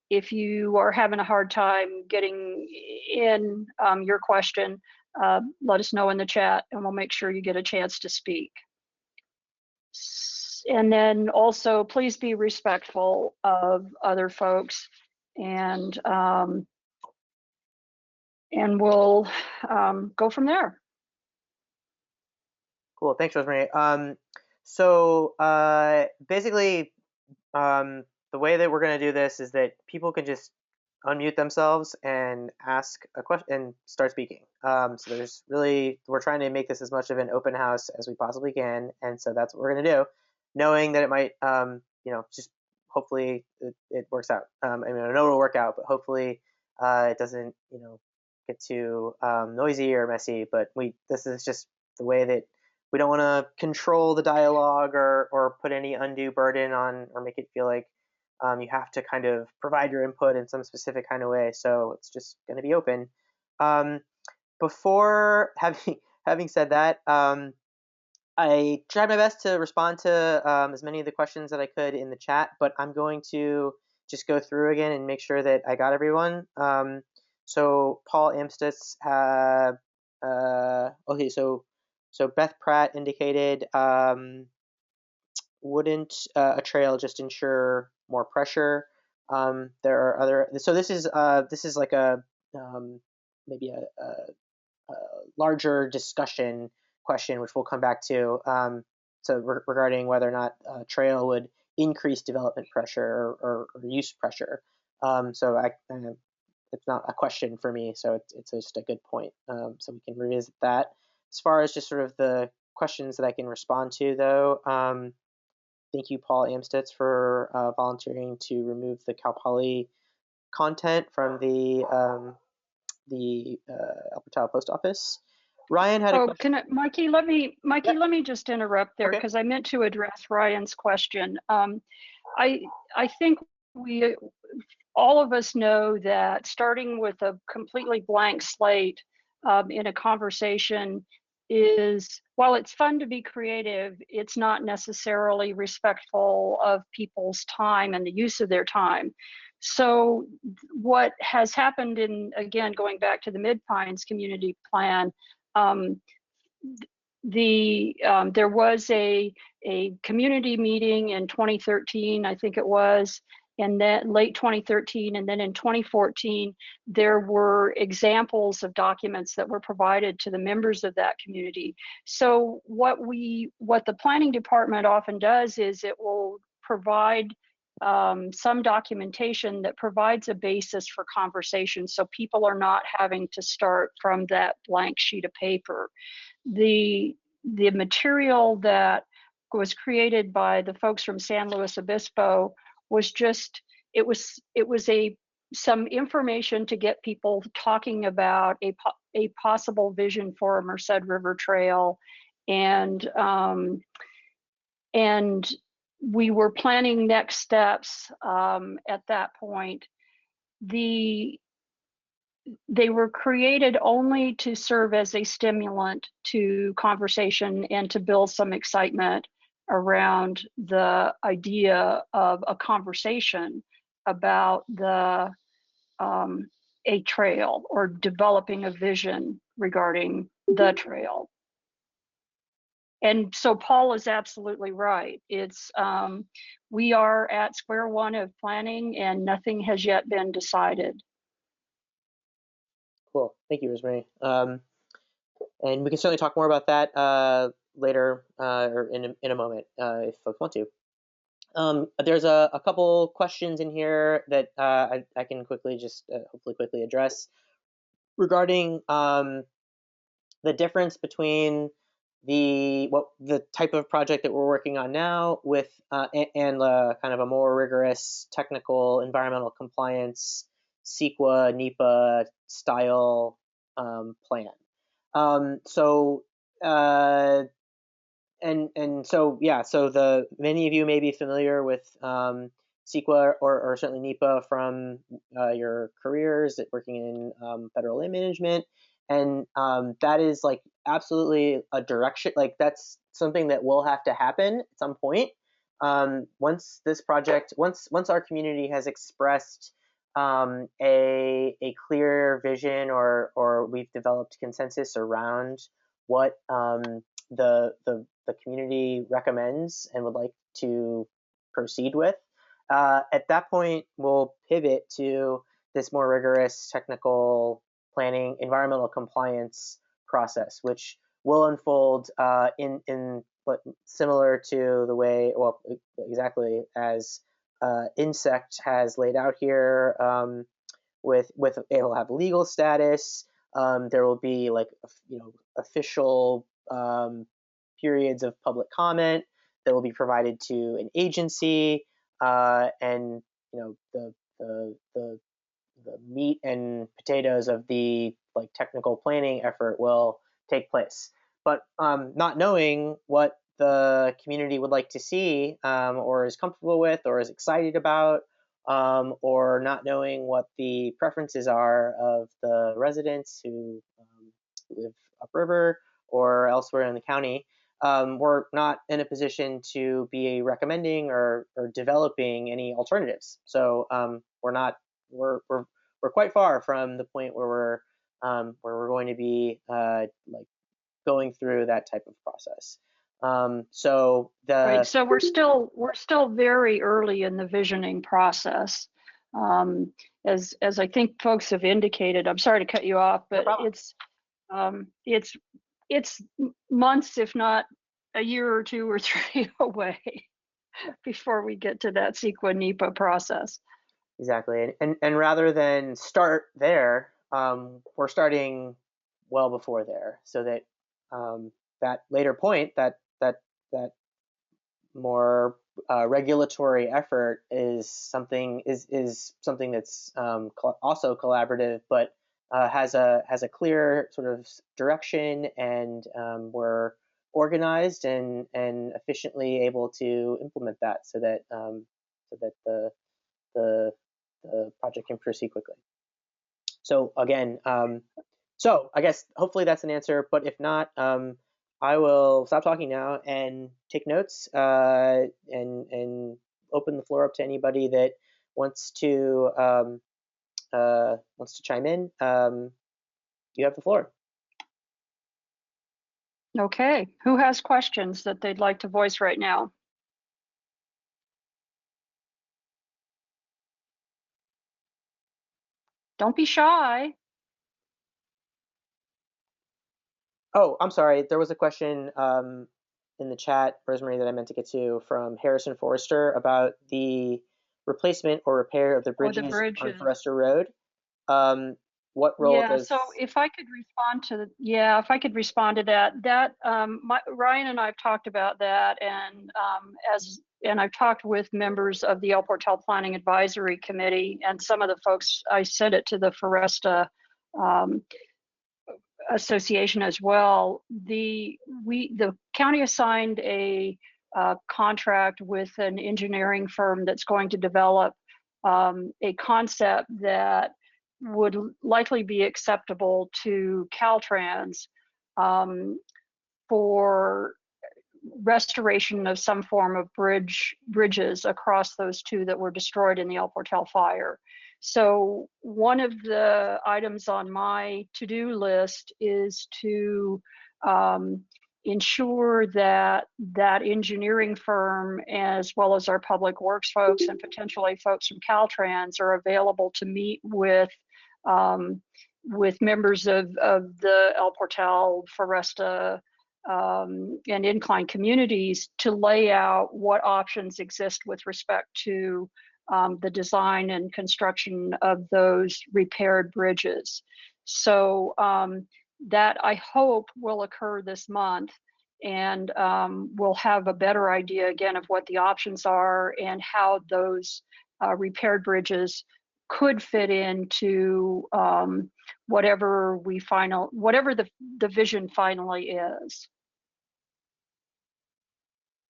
if you are having a hard time getting in your question, let us know in the chat and we'll make sure you get a chance to speak. And then also, please be respectful of other folks, and we'll go from there. Cool. Thanks, Rosemary. So basically, the way that we're going to do this is that people can just unmute themselves and ask a question and start speaking. So there's really, we're trying to make this as much of an open house as we possibly can, and so that's what we're going to do, knowing that it might, just hopefully it works out. I mean, I know it'll work out, but hopefully it doesn't, get too noisy or messy. But this is just the way that we don't want to control the dialogue or put any undue burden on or make it feel like you have to kind of provide your input in some specific kind of way. So it's just going to be open. Before having said that, I tried my best to respond to as many of the questions that I could in the chat, but I'm going to just go through again and make sure that I got everyone. So Paul Amstutz, okay, so Beth Pratt indicated, wouldn't a trail just ensure more pressure? There are other. So this is like a maybe a larger discussion question, which we'll come back to. Regarding whether or not a trail would increase development pressure or use pressure. It's not a question for me, so it's just a good point. So we can revisit that. As far as just sort of the questions that I can respond to, though, thank you, Paul Amstutz, for volunteering to remove the Cal Poly content from the Alpha Child Post Office. Ryan had a question. Mikey, let me just interrupt there, because I meant to address Ryan's question. I think all of us know that starting with a completely blank slate in a conversation is, while it's fun to be creative, it's not necessarily respectful of people's time and the use of their time. So what has happened again, going back to the Mid-Pines community plan, there was a community meeting in 2013, I think it was, and then late 2013, and then in 2014, there were examples of documents that were provided to the members of that community. So what the planning department often does is it will provide some documentation that provides a basis for conversation, so people are not having to start from that blank sheet of paper. The material that was created by the folks from San Luis Obispo was just, it was some information to get people talking about a possible vision for a Merced River Trail, and we were planning next steps at that point. They were created only to serve as a stimulant to conversation and to build some excitement around the idea of a conversation about a trail, or developing a vision regarding the trail. And so Paul is absolutely right. It's we are at square one of planning, and nothing has yet been decided. Cool. Thank you, Rosemary. And we can certainly talk more about that later or in a moment if folks want to. There's a couple questions in here that I can quickly hopefully quickly address regarding the difference between the type of project that we're working on now with and kind of a more rigorous technical environmental compliance CEQA NEPA style plan. So many of you may be familiar with CEQA or certainly NEPA from your careers working in federal land management, and that is like absolutely a direction, like that's something that will have to happen at some point. Once our community has expressed a clear vision, or we've developed consensus around what the community recommends and would like to proceed with, at that point we'll pivot to this more rigorous technical planning environmental compliance process, which will unfold in similar to the way, well, exactly as Insect has laid out here. With it will have legal status. There will be like official periods of public comment that will be provided to an agency, and the meat and potatoes of the like technical planning effort will take place. But not knowing what the community would like to see, or is comfortable with, or is excited about, or not knowing what the preferences are of the residents who live upriver or elsewhere in the county, we're not in a position to be recommending or developing any alternatives. So we're quite far from the point where we're going to be like going through that type of process. So we're still very early in the visioning process. As I think folks have indicated, I'm sorry to cut you off, but no it's months, if not a year or two or three away before we get to that CEQA NEPA process. Exactly, and rather than start there, we're starting well before there, so that that later point, that more regulatory effort is something that's also collaborative, but has a clear sort of direction, and we're organized and efficiently able to implement that, so that the project can proceed quickly. So again, so I guess hopefully that's an answer, but if not, I will stop talking now and take notes, and open the floor up to anybody that wants to chime in. You have the floor. Okay, who has questions that they'd like to voice right now? Don't be shy. Oh, I'm sorry. There was a question in the chat, Rosemary, that I meant to get to from Harrison Forester about the replacement or repair of the bridges on Foresta Road. what role Yeah, does? so if I could respond to, that, Ryan and I've talked about that, and I've talked with members of the El Portal Planning Advisory Committee, and some of the folks, I sent it to the Foresta um, Association as well. The county assigned a contract with an engineering firm that's going to develop a concept that would likely be acceptable to Caltrans for restoration of some form of bridges across those two that were destroyed in the El Portal fire. So one of the items on my to-do list is to ensure that that engineering firm, as well as our public works folks and potentially folks from Caltrans, are available to meet with members of the El Portal, Foresta, and Incline communities to lay out what options exist with respect to the design and construction of those repaired bridges. So that, I hope, will occur this month, and we'll have a better idea again of what the options are and how those repaired bridges could fit into whatever the vision finally is.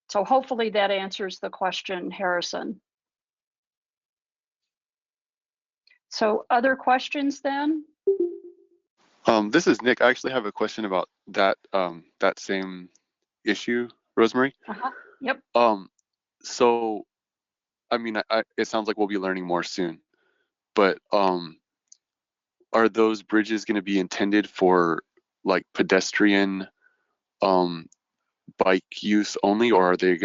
So hopefully that answers the question, Harrison. So other questions then? This is Nick. I actually have a question about that that same issue, Rosemary. Yep. So, I mean, it sounds like we'll be learning more soon, but are those bridges going to be intended for like pedestrian bike use only, or are they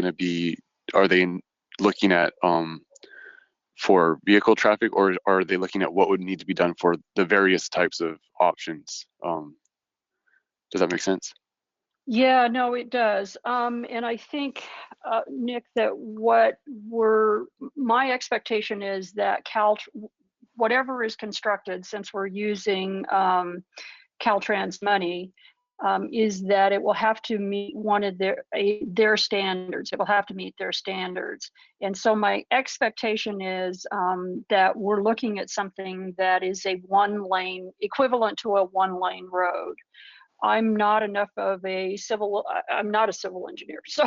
looking at for vehicle traffic, or are they looking at what would need to be done for the various types of options? Does that make sense? Yeah, no, it does. And I think, Nick, that my expectation is that whatever is constructed, since we're using Caltrans money, is that it will have to meet one of their standards. It will have to meet their standards. And so my expectation is that we're looking at something that is equivalent to a one-lane road. I'm not I'm not a civil engineer, so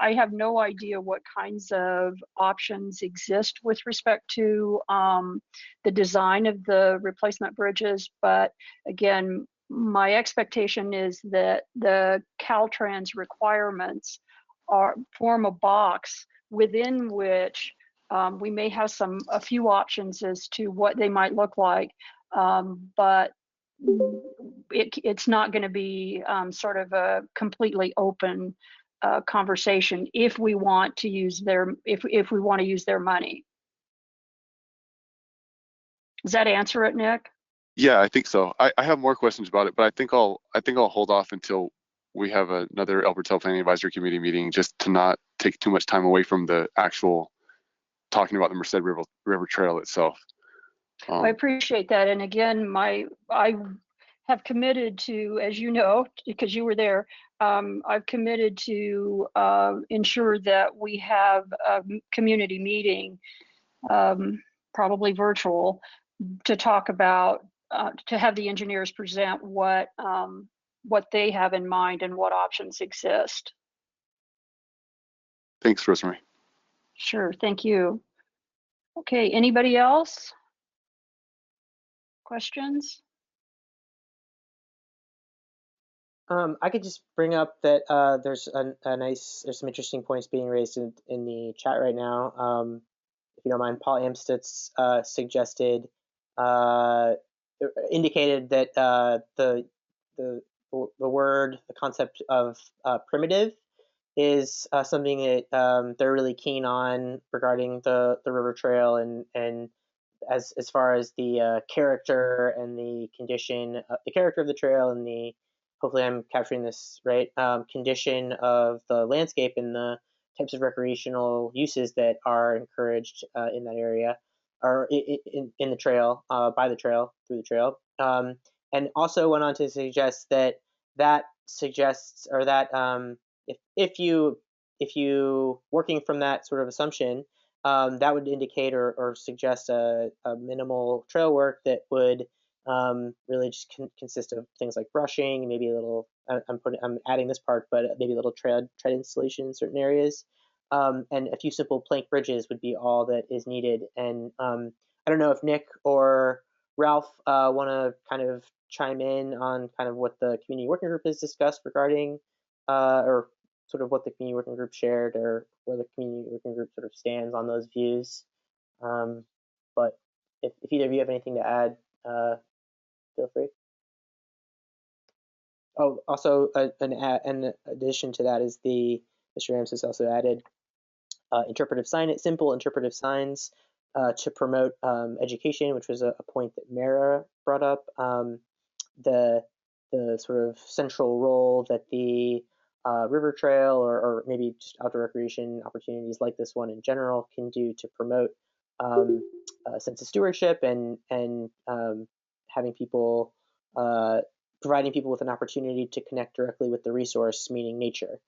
I have no idea what kinds of options exist with respect to the design of the replacement bridges. But again, my expectation is that the Caltrans requirements form a box within which we may have a few options as to what they might look like, but it's not going to be sort of a completely open conversation if we want to use their money. Does that answer it, Nick? Yeah, I think so. I have more questions about it, but I think I'll hold off until we have another El Portal Planning Advisory Committee meeting, just to not take too much time away from the actual talking about the Merced River Trail itself. I appreciate that. And again, I have committed to, as you know, because you were there, I've committed to ensure that we have a community meeting, probably virtual, to talk about, to have the engineers present what they have in mind and what options exist. Thanks, Rosemary. Sure, thank you. Okay, anybody else? Questions? I could just bring up that there's some interesting points being raised in the chat right now. If you don't mind, Paul Amstutz indicated that the concept of primitive is something that they're really keen on regarding the river trail, and as far as the character and the condition, the character of the trail, and the, hopefully I'm capturing this right, condition of the landscape and the types of recreational uses that are encouraged in that area. or in the trail, by the trail, through the trail, and also went on to suggest that suggests, or that if you working from that sort of assumption, that would indicate or suggest a minimal trail work that would really just consist of things like brushing, maybe a little. I'm adding this part, but maybe a little tread installation in certain areas, and a few simple plank bridges would be all that is needed. And I don't know if Nick or Ralph want to kind of chime in on kind of what the community working group has discussed regarding, or sort of what the community working group shared, or where the community working group sort of stands on those views. But if either of you have anything to add, feel free. Oh, also an addition to that is Mr. Ramses also added simple interpretive signs to promote education, which was a point that Mara brought up. The sort of central role that the river trail, or maybe just outdoor recreation opportunities like this one in general, can do to promote a sense of stewardship and having people, providing people with an opportunity to connect directly with the resource, meaning nature,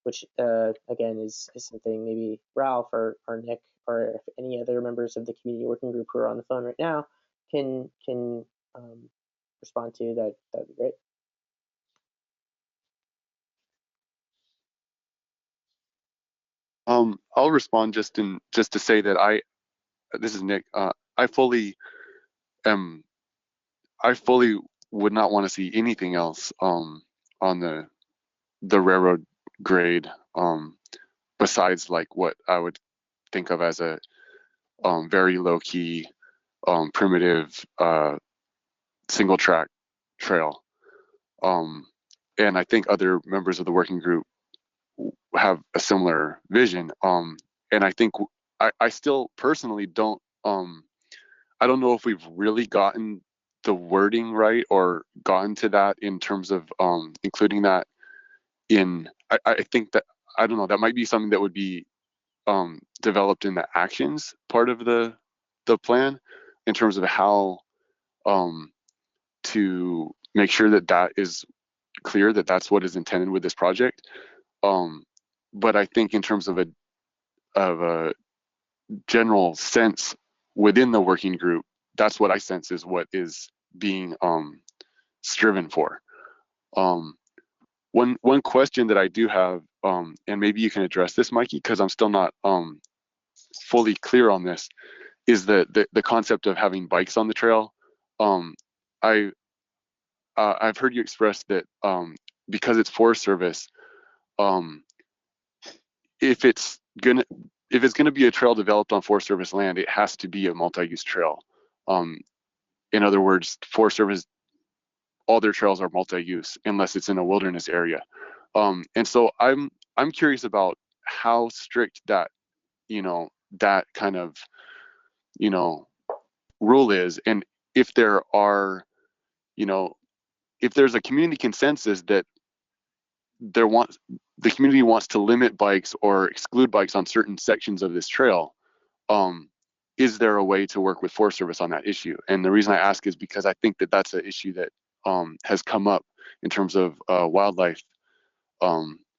which again is something maybe Ralph or Nick or if any other members of the community working group who are on the phone right now can respond to. That'd be great. I'll respond just to say that this is Nick. I fully would not want to see anything else on the railroad grade besides like what I would think of as a very low key primitive single track trail. And I think other members of the working group have a similar vision. And I think I still personally don't I don't know if we've really gotten the wording right or gotten to that in terms of including that in. I think that, I don't know, that might be something that would be developed in the actions part of the plan, in terms of how to make sure that that is clear, that that's what is intended with this project. But I think in terms of a general sense within the working group, that's what I sense is what is being striven for. One question that I do have, and maybe you can address this, Mikey, because I'm still not fully clear on this, is the concept of having bikes on the trail. I've heard you express that because it's Forest Service, if it's gonna be a trail developed on Forest Service land, it has to be a multi-use trail. In other words, Forest Service, all their trails are multi-use unless it's in a wilderness area. And so I'm curious about how strict that that kind of rule is, and if there are if there's a community consensus that the community wants to limit bikes or exclude bikes on certain sections of this trail, is there a way to work with Forest Service on that issue? And the reason I ask is because I think that that's an issue that has come up in terms of wildlife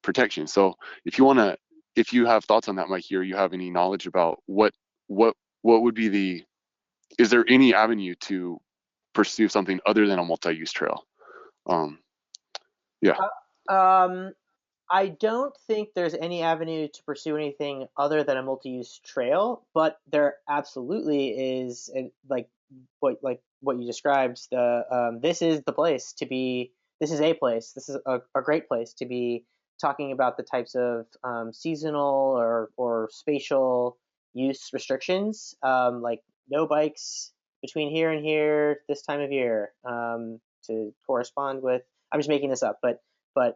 protection. So if you have thoughts on that, Mikey, or you have any knowledge about what would be is there any avenue to pursue something other than a multi-use trail? Yeah. I don't think there's any avenue to pursue anything other than a multi-use trail, but there absolutely is, like what you described. This is the place to be. This is a place. This is a great place to be talking about the types of seasonal or spatial use restrictions, like no bikes between here and here this time of year, to correspond with. I'm just making this up, but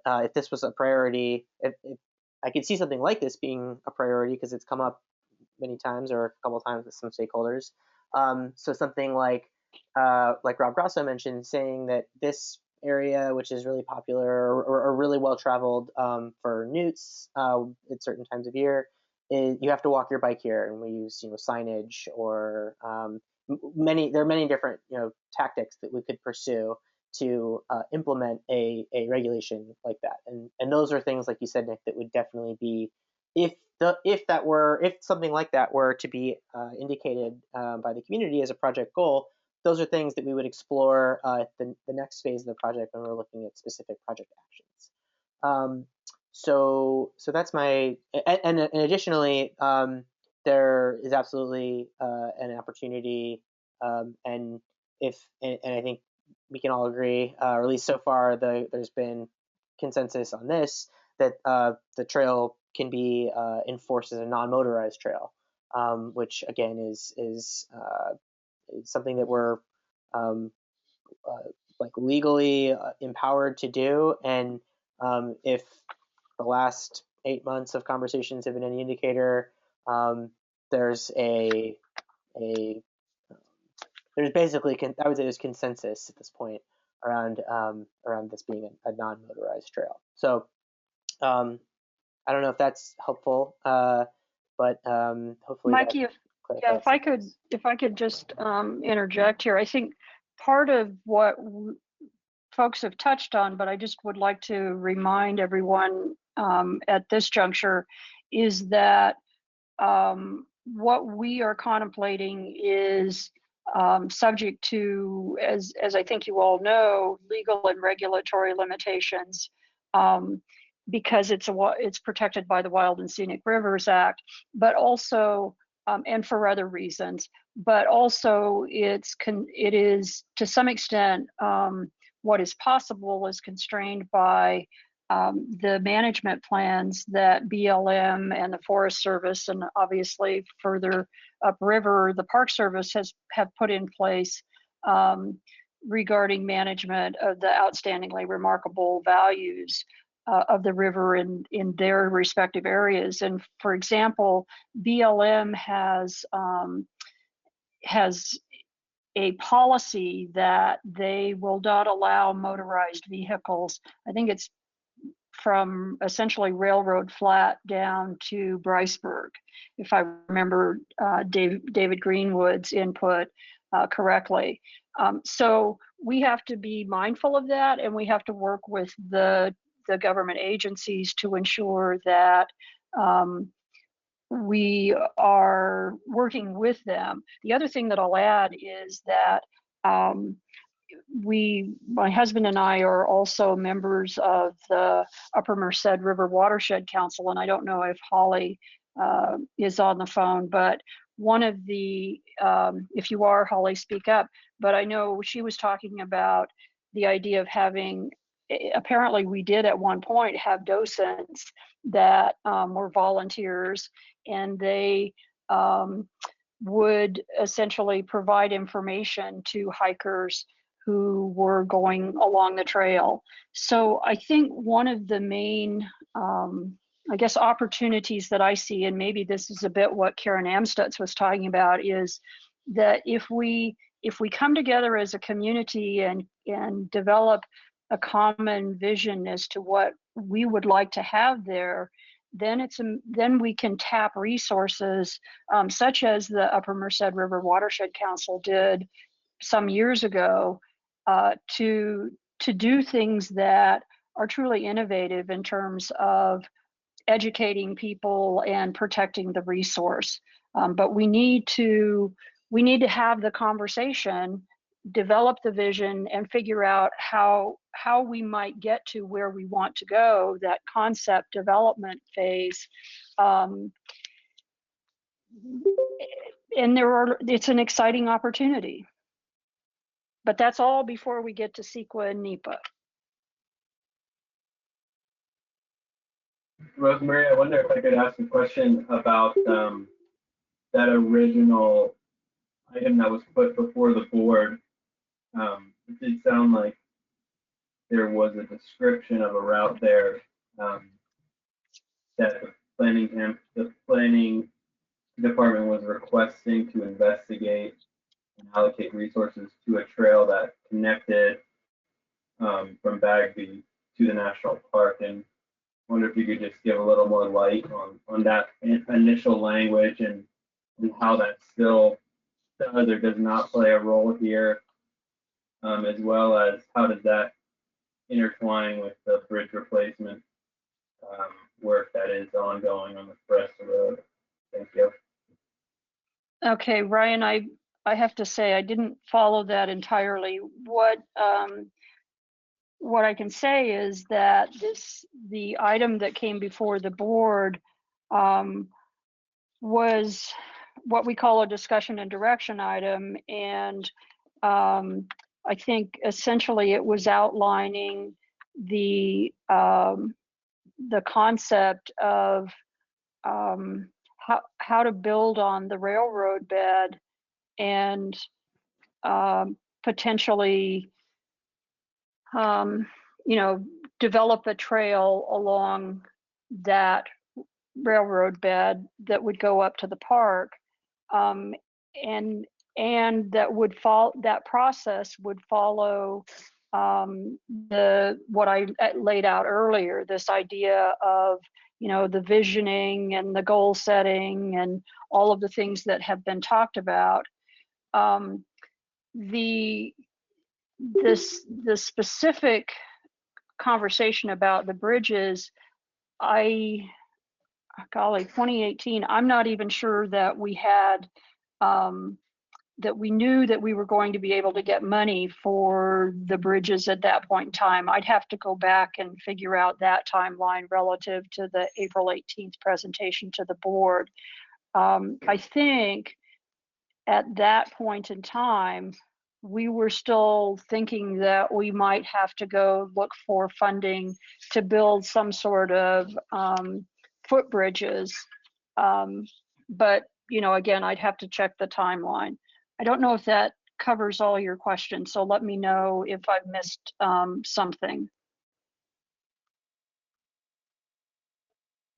if this was a priority, if I could see something like this being a priority because it's come up many times or a couple of times with some stakeholders. So something like Rob Grasso mentioned, saying that this area, which is really popular or really well traveled for newts at certain times of year, you have to walk your bike here, and we use signage or there are many different tactics that we could pursue to implement a regulation like that, and those are things like you said, Nick, that would definitely be if something like that were to be indicated by the community as a project goal. Those are things that we would explore at the next phase of the project when we're looking at specific project actions. So that's my, and additionally, there is absolutely an opportunity, and I think we can all agree, or at least so far, there's been consensus on this, that the trail can be enforced as a non-motorized trail, which again is something that we're like legally empowered to do, and if the last 8 months of conversations have been any indicator, there's there's basically, I would say there's consensus at this point around this being a non-motorized trail. So I don't know if that's helpful, but hopefully, Mikey, if I could just interject here, I think part of what folks have touched on, but I just would like to remind everyone at this juncture, is that what we are contemplating is subject to, as I think you all know, legal and regulatory limitations, because it's protected by the Wild and Scenic Rivers Act, but also and for other reasons, but also it is to some extent what is possible is constrained by the management plans that BLM and the Forest Service, and obviously further upriver, the Park Service have put in place regarding management of the outstandingly remarkable values of the river in their respective areas. And for example, BLM has a policy that they will not allow motorized vehicles. I think it's from essentially Railroad Flat down to Bryceburg, if I remember David Greenwood's input correctly. So we have to be mindful of that, and we have to work with the government agencies to ensure that we are working with them. The other thing that I'll add is that my husband and I are also members of the Upper Merced River Watershed Council, and I don't know if Holly is on the phone, but one of the, if you are, Holly, speak up, but I know she was talking about the idea of having, apparently we did at one point have docents that were volunteers, and they would essentially provide information to hikers who were going along the trail. So I think one of the main, I guess, opportunities that I see, and maybe this is a bit what Karen Amstutz was talking about, is that if we come together as a community and develop a common vision as to what we would like to have there, then we can tap resources such as the Upper Merced River Watershed Council did some years ago to do things that are truly innovative in terms of educating people and protecting the resource. But we need to have the conversation, develop the vision, and figure out how we might get to where we want to go, that concept development phase. And it's an exciting opportunity. But that's all before we get to CEQA and NEPA. Rosemary, I wonder if I could ask a question about that original item that was put before the board. It did sound like there was a description of a route there that the planning department was requesting to investigate and allocate resources to a trail that connected from Bagby to the national park. And wonder if you could just give a little more light on that initial language and how that still does or does not play a role here, as well as how does that intertwine with the bridge replacement work that is ongoing on the Foresta Road. Thank you. Okay, Ryan, I have to say I didn't follow that entirely. What I can say is that the item that came before the board was what we call a discussion and direction item, and I think essentially it was outlining the concept of how to build on the railroad bed and potentially develop a trail along that railroad bed that would go up to the park, and that process would follow what I laid out earlier, this idea of the visioning and the goal setting and all of the things that have been talked about. The specific conversation about the bridges, golly, 2018, I'm not even sure that we had that we knew that we were going to be able to get money for the bridges at that point in time. I'd have to go back and figure out that timeline relative to the April 18th presentation to the board. I think at that point in time, we were still thinking that we might have to go look for funding to build some sort of footbridges. But, again, I'd have to check the timeline. I don't know if that covers all your questions, so let me know if I've missed something.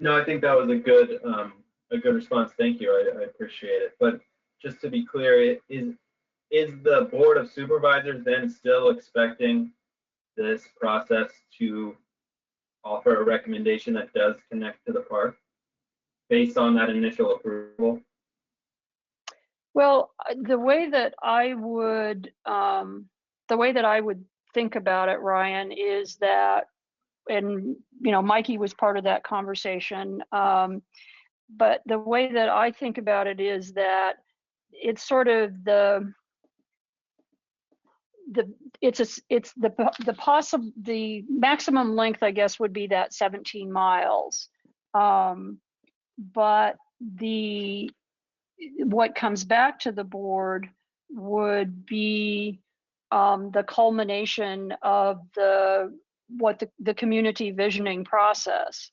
No, I think that was a good response. Thank you. I appreciate it. But just to be clear, is the Board of Supervisors then still expecting this process to offer a recommendation that does connect to the park based on that initial approval? Well, the way that I would think about it, Ryan, is that, and Mikey was part of that conversation, but the way that I think about it is that it's sort of the maximum length, I guess, would be that 17 miles, but what comes back to the board would be the culmination of the community visioning process.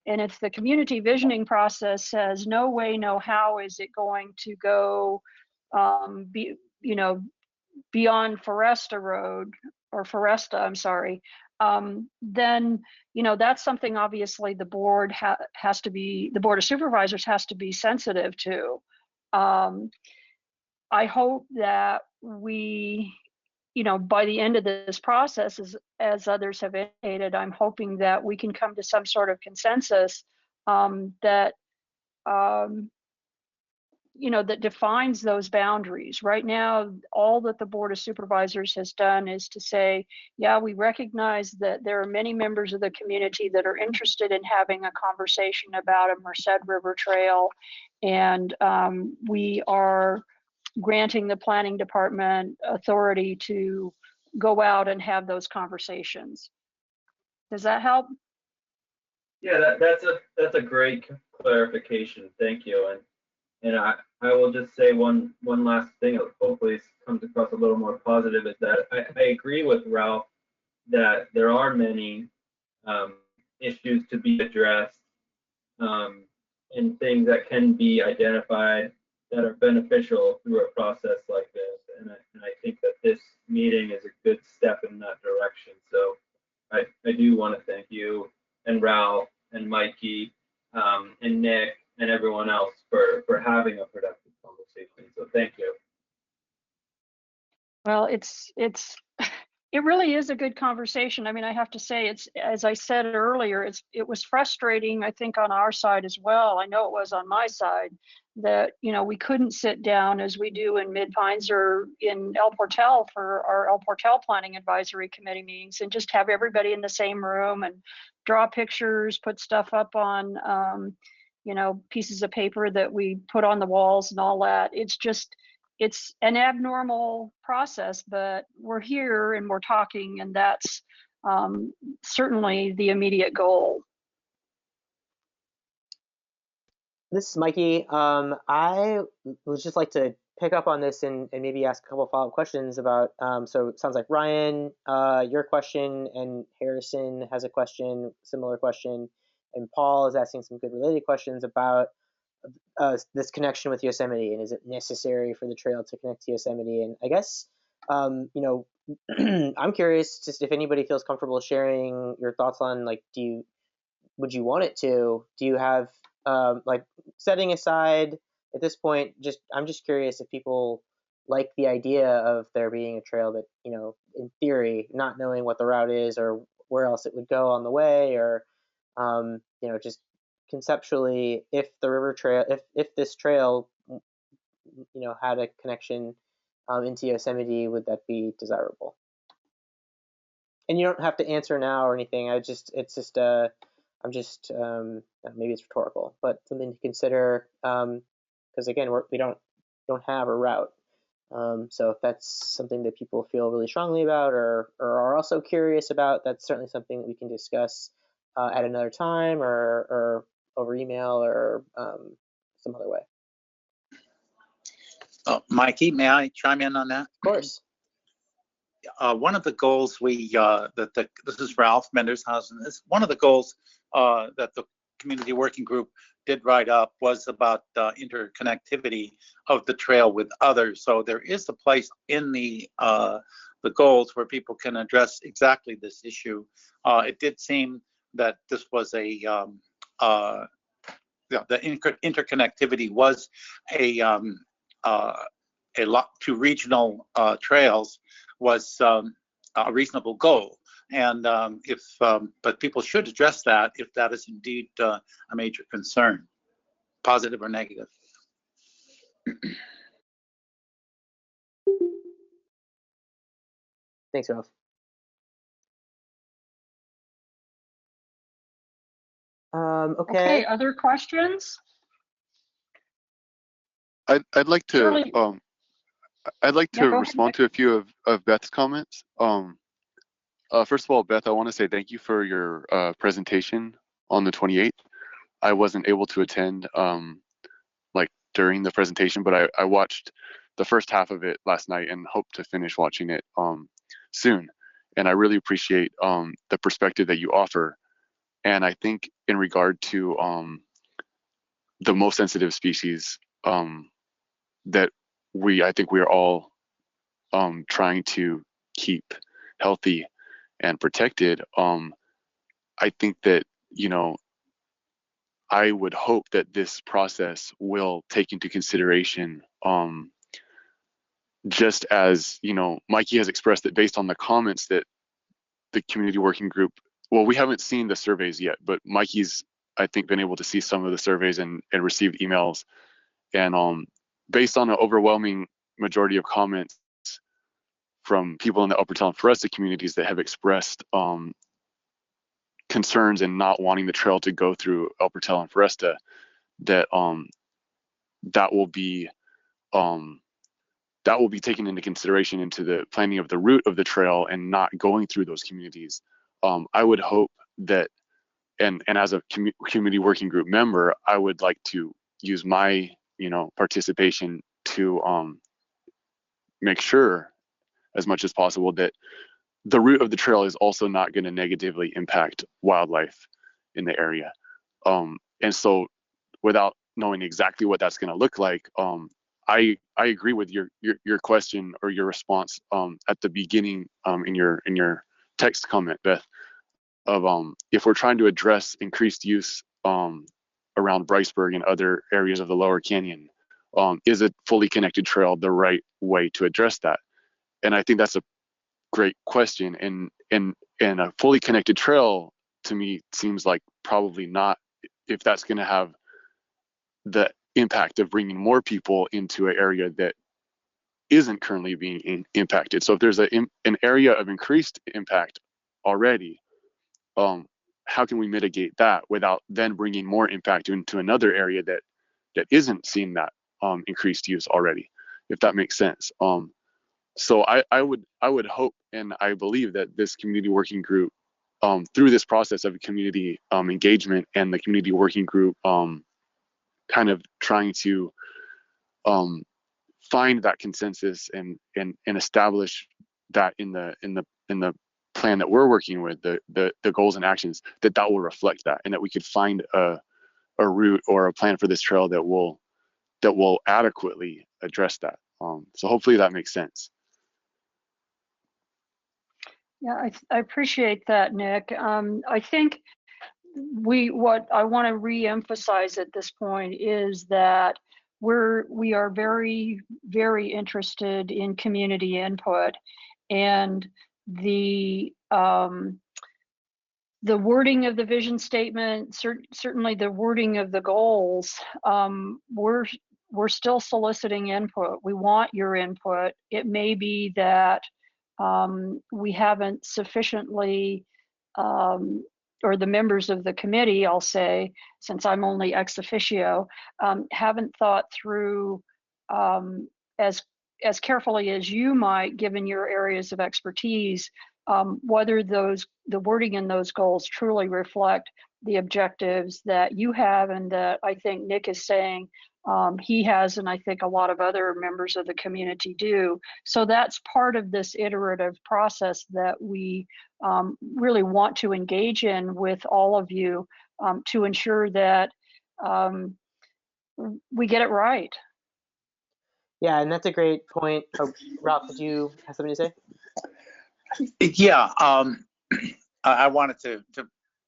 And if the community visioning process says no way, no how is it going to go beyond Foresta Road, or Foresta, I'm sorry, then that's something obviously the board the Board of Supervisors has to be sensitive to. I hope that we, by the end of this process, as others have indicated, I'm hoping that we can come to some sort of consensus that that defines those boundaries. Right now, all that the Board of Supervisors has done is to say, yeah, we recognize that there are many members of the community that are interested in having a conversation about a Merced River Trail, and we are granting the planning department authority to go out and have those conversations. Does that help? Yeah, that's a great clarification. Thank you. And I will just say one last thing. Hopefully, it comes across a little more positive. Is that I agree with Ralph that there are many issues to be addressed and things that can be identified that are beneficial through a process like this. And I think that this meeting is a good step in that direction. So I do want to thank you and Ralph and Mikey and Nick and everyone else for having a productive conversation. So thank you. Well, it's It really is a good conversation. I mean, I have to say, it's, as I said earlier, it was frustrating, I think, on our side as well. I know it was on my side that, you know, we couldn't sit down as we do in Mid Pines or in El Portal for our El Portal Planning Advisory Committee meetings and just have everybody in the same room and draw pictures, put stuff up on, you know, pieces of paper that we put on the walls and all that. It's an abnormal process, but we're here and we're talking, and that's certainly the immediate goal. This is Mikey. I would just like to pick up on this and maybe ask a couple follow-up questions about, so it sounds like Ryan, your question, and Harrison has a question, similar question, and Paul is asking some good related questions about this connection with Yosemite, and is it necessary for the trail to connect to Yosemite? And I guess, you know, I'm curious just if anybody feels comfortable sharing your thoughts on, like, would you want it to? Do you have, like, setting aside at this point, I'm just curious if people like the idea of there being a trail that, you know, in theory, not knowing what the route is or where else it would go on the way, or, you know, just conceptually, if the river trail, if this trail, you know, had a connection into Yosemite, would that be desirable? And you don't have to answer now or anything. I'm just maybe it's rhetorical, but something to consider, because again, we don't have a route. So if that's something that people feel really strongly about or are also curious about, that's certainly something that we can discuss at another time or over email or some other way. Mikey, may I chime in on that? Of course. One of the goals this is Ralph Mendershausen. One of the goals that the community working group did write up was about interconnectivity of the trail with others. So there is a place in the goals where people can address exactly this issue. It did seem that this was the interconnectivity was a lot to regional trails was a reasonable goal. And but people should address that if that is indeed a major concern, positive or negative. Thanks, Ralph. Okay. Other questions? I'd like to Shirley. I'd like to Yeah, respond to a few of Beth's comments. First of all, Beth, I want to say thank you for your presentation on the 28th. I wasn't able to attend like during the presentation, but I watched the first half of it last night and hope to finish watching it soon. And I really appreciate the perspective that you offer. And I think in regard to the most sensitive species that I think we are all trying to keep healthy and protected. I think that, you know, I would hope that this process will take into consideration, just as, you know, Mikey has expressed that based on the comments that the community working group, well, we haven't seen the surveys yet, but Mikey's, I think, been able to see some of the surveys and received emails. And based on an overwhelming majority of comments from people in the Upper Town Foresta communities that have expressed concerns in not wanting the trail to go through El Portal and Foresta, that that will be taken into consideration into the planning of the route of the trail and not going through those communities. I would hope that, and as a community working group member, I would like to use my, you know, participation to make sure as much as possible that the route of the trail is also not going to negatively impact wildlife in the area. And so without knowing exactly what that's going to look like, I agree with your question or your response at the beginning in your text comment, Beth, of if we're trying to address increased use around Bryceburg and other areas of the Lower Canyon, is a fully connected trail the right way to address that? And I think that's great question, and a fully connected trail to me seems like probably not, if that's going to have the impact of bringing more people into an area that isn't currently being impacted. So if there's an area of increased impact already, how can we mitigate that without then bringing more impact into another area that isn't seeing that increased use already, if that makes sense. So I would hope, and I believe that this community working group, through this process of community engagement and the community working group kind of trying to find that consensus and establish that in the plan that we're working with, the goals and actions, that will reflect that, and that we could find a route or a plan for this trail that will adequately address that. So hopefully that makes sense. Yeah, I appreciate that, Nick. I think what I want to re-emphasize at this point is that we are very, very interested in community input, and the wording of the vision statement, certainly the wording of the goals, we're still soliciting input. We want your input. It may be that we haven't sufficiently, or the members of the committee, I'll say, since I'm only ex officio, haven't thought through as carefully as you might, given your areas of expertise, whether the wording in those goals truly reflect the objectives that you have and that I think Nick is saying he has, and I think a lot of other members of the community do. So that's part of this iterative process that we really want to engage in with all of you to ensure that we get it right. Yeah, and that's a great point. Oh, Ralph, did you have something to say? Yeah, I wanted to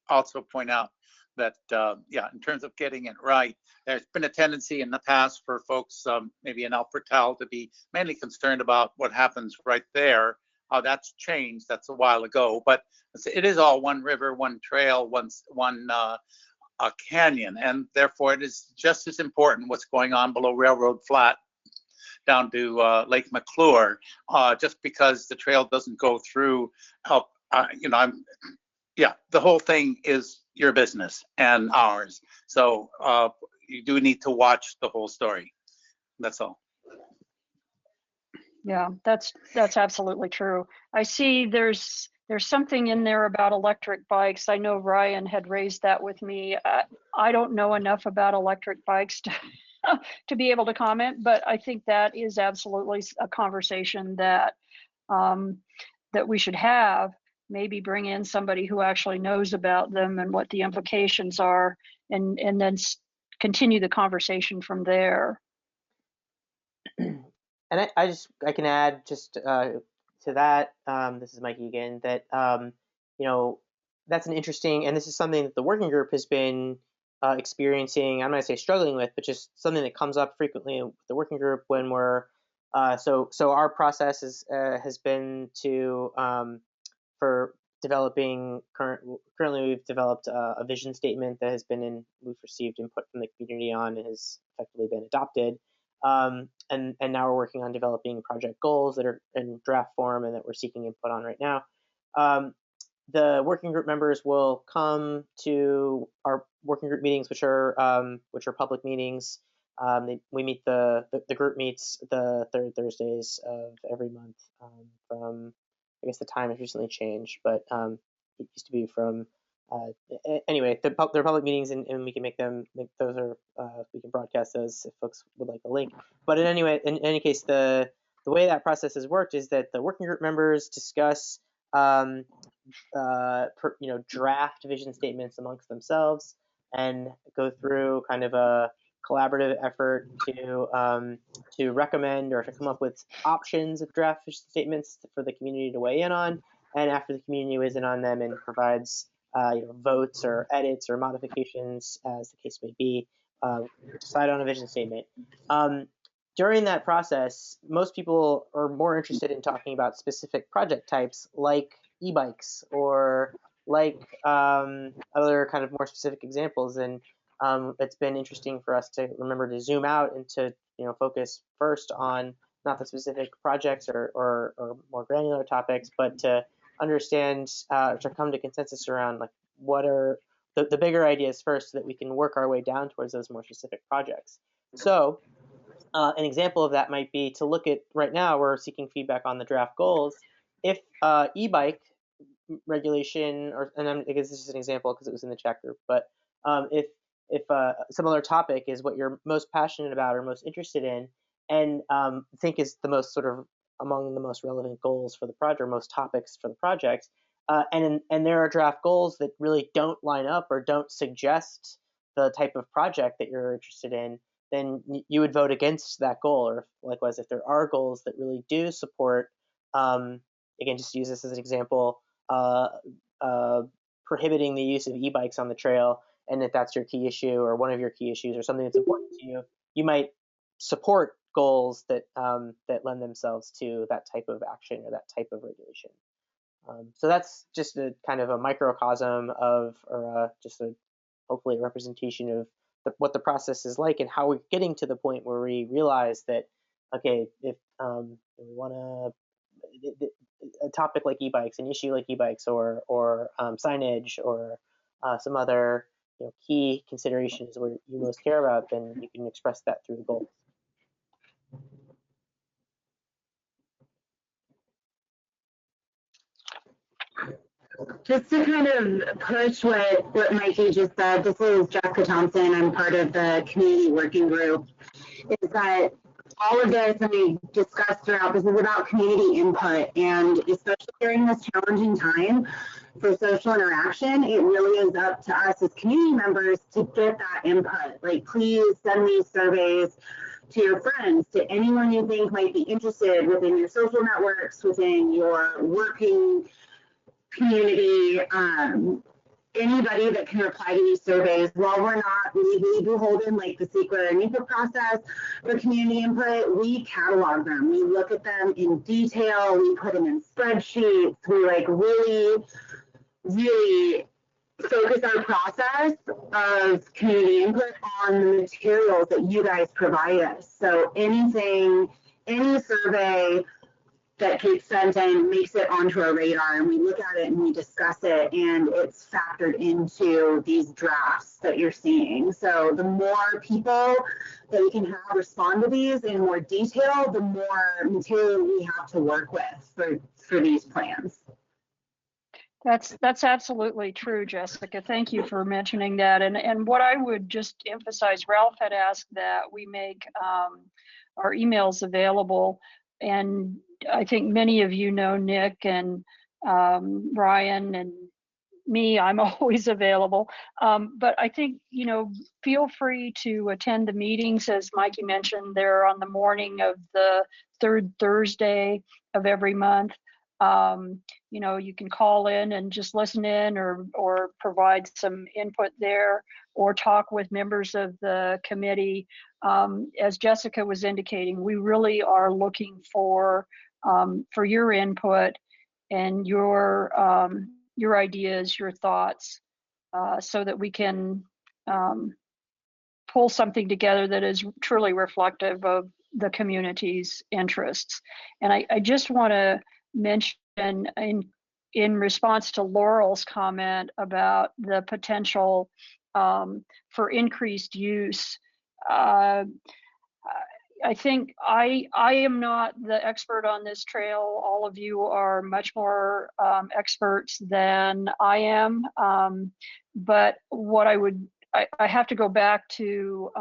also point out that, yeah, in terms of getting it right, there's been a tendency in the past for folks, maybe in Albertal, to be mainly concerned about what happens right there. That's changed. That's a while ago, but it is all one river, one trail, one canyon, and therefore it is just as important what's going on below Railroad Flat down to Lake McClure, just because the trail doesn't go through. Yeah, the whole thing is your business and ours. So you do need to watch the whole story. That's all. Yeah, that's absolutely true. I see there's something in there about electric bikes. I know Ryan had raised that with me. I don't know enough about electric bikes to be able to comment, but I think that is absolutely a conversation that that we should have. Maybe bring in somebody who actually knows about them and what the implications are, and then continue the conversation from there. And I can add just to that. This is Mikey again. That that's an interesting, and this is something that the working group has been experiencing. I'm not gonna say struggling with, but just something that comes up frequently with the working group when we're so our process has been to for developing currently we've developed a vision statement that has been we've received input from the community on and has effectively been adopted. And now we're working on developing project goals that are in draft form and that we're seeking input on right now. The working group members will come to our working group meetings, which are public meetings. We meet the group meets the third Thursdays of every month. From I guess the time has recently changed, but it used to be from anyway. They're public meetings, and we can make those are we can broadcast those if folks would like a link. But in any case, the way that process has worked is that the working group members discuss draft vision statements amongst themselves and go through kind of a collaborative effort to recommend or to come up with options of draft vision statements for the community to weigh in on. And after the community weighs in on them and provides votes or edits or modifications, as the case may be, decide on a vision statement. during that process, most people are more interested in talking about specific project types like e-bikes or like other kind of more specific examples. And it's been interesting for us to remember to zoom out and to focus first on not the specific projects or more granular topics, but to understand to come to consensus around like what are the bigger ideas first so that we can work our way down towards those more specific projects. So an example of that might be to look at, right now we're seeking feedback on the draft goals. If e-bike regulation, and I guess this is an example because it was in the chat group, but if a similar topic is what you're most passionate about or most interested in, and think is the most sort of among the most relevant goals for the project, or most topics for the project, and there are draft goals that really don't line up or don't suggest the type of project that you're interested in, then you would vote against that goal. Or likewise, if there are goals that really do support, again, just to use this as an example, prohibiting the use of e-bikes on the trail, and if that's your key issue or one of your key issues or something that's important to you, you might support goals that that lend themselves to that type of action or that type of regulation. So that's just a kind of a microcosm of, or just a hopefully a representation of what the process is like and how we're getting to the point where we realize that, okay, if we want to, a topic like e-bikes, an issue like e-bikes, or signage, or some other key considerations where you most care about, then you can express that through the goals. Just to kind of push what Mikey just said, this is Jessica Thompson. I'm part of the community working group. Is that all of this, and we discussed throughout, this is about community input, and especially during this challenging time for social interaction, it really is up to us as community members to get that input. Like, please send these surveys to your friends, to anyone you think might be interested within your social networks, within your working community, anybody that can reply to these surveys. While we're not legally beholden like the CEQA or NEPA process for community input, we catalog them. We look at them in detail. We put them in spreadsheets. We like really focus our process of community input on the materials that you guys provide us. So anything, any survey that gets sent in makes it onto our radar, and we look at it and we discuss it, and it's factored into these drafts that you're seeing. So the more people that we can have respond to these in more detail, the more material we have to work with for these plans. That's absolutely true, Jessica. Thank you for mentioning that. And what I would just emphasize, Ralph had asked that we make our emails available, and I think many of you know Nick and Ryan and me. I'm always available, but I think feel free to attend the meetings. As Mikey mentioned, they're on the morning of the third Thursday of every month. You can call in and just listen in, or provide some input there, or talk with members of the committee. As Jessica was indicating, we really are looking for your input and your ideas, your thoughts, so that we can pull something together that is truly reflective of the community's interests. And I just want to mention, in response to Laurel's comment about the potential for increased use, I think I am not the expert on this trail. All of you are much more experts than I am. But what I have to go back to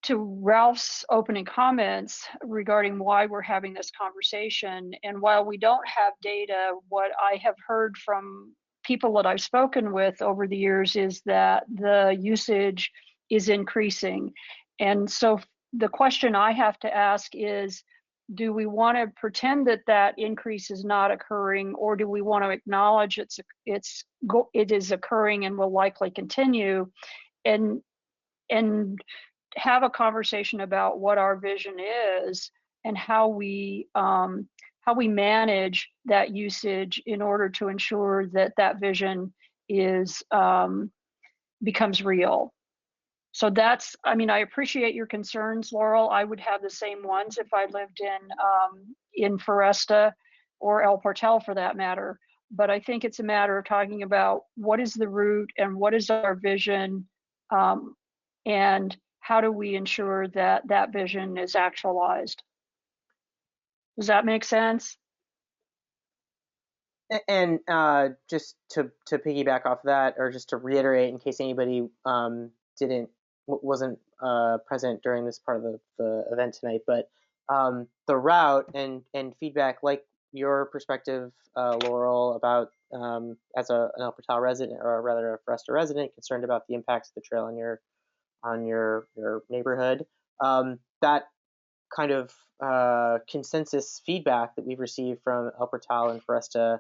Ralph's opening comments regarding why we're having this conversation. And while we don't have data, what I have heard from people that I've spoken with over the years is that the usage is increasing. And so the question I have to ask is, do we want to pretend that increase is not occurring, or do we want to acknowledge it is occurring and will likely continue? And have a conversation about what our vision is and how we manage that usage in order to ensure that that vision is becomes real. So that's, I mean, I appreciate your concerns, Laurel. I would have the same ones if I lived in Foresta or El Portal for that matter. But I think it's a matter of talking about what is the route and what is our vision, and how do we ensure that that vision is actualized. Does that make sense? And just to piggyback off that, or just to reiterate, in case anybody wasn't present during this part of the event tonight, but the route and feedback, like your perspective, Laurel, about as an El Portal resident, or rather a Foresta resident, concerned about the impacts of the trail on your neighborhood. That kind of consensus feedback that we've received from El Portal and Foresta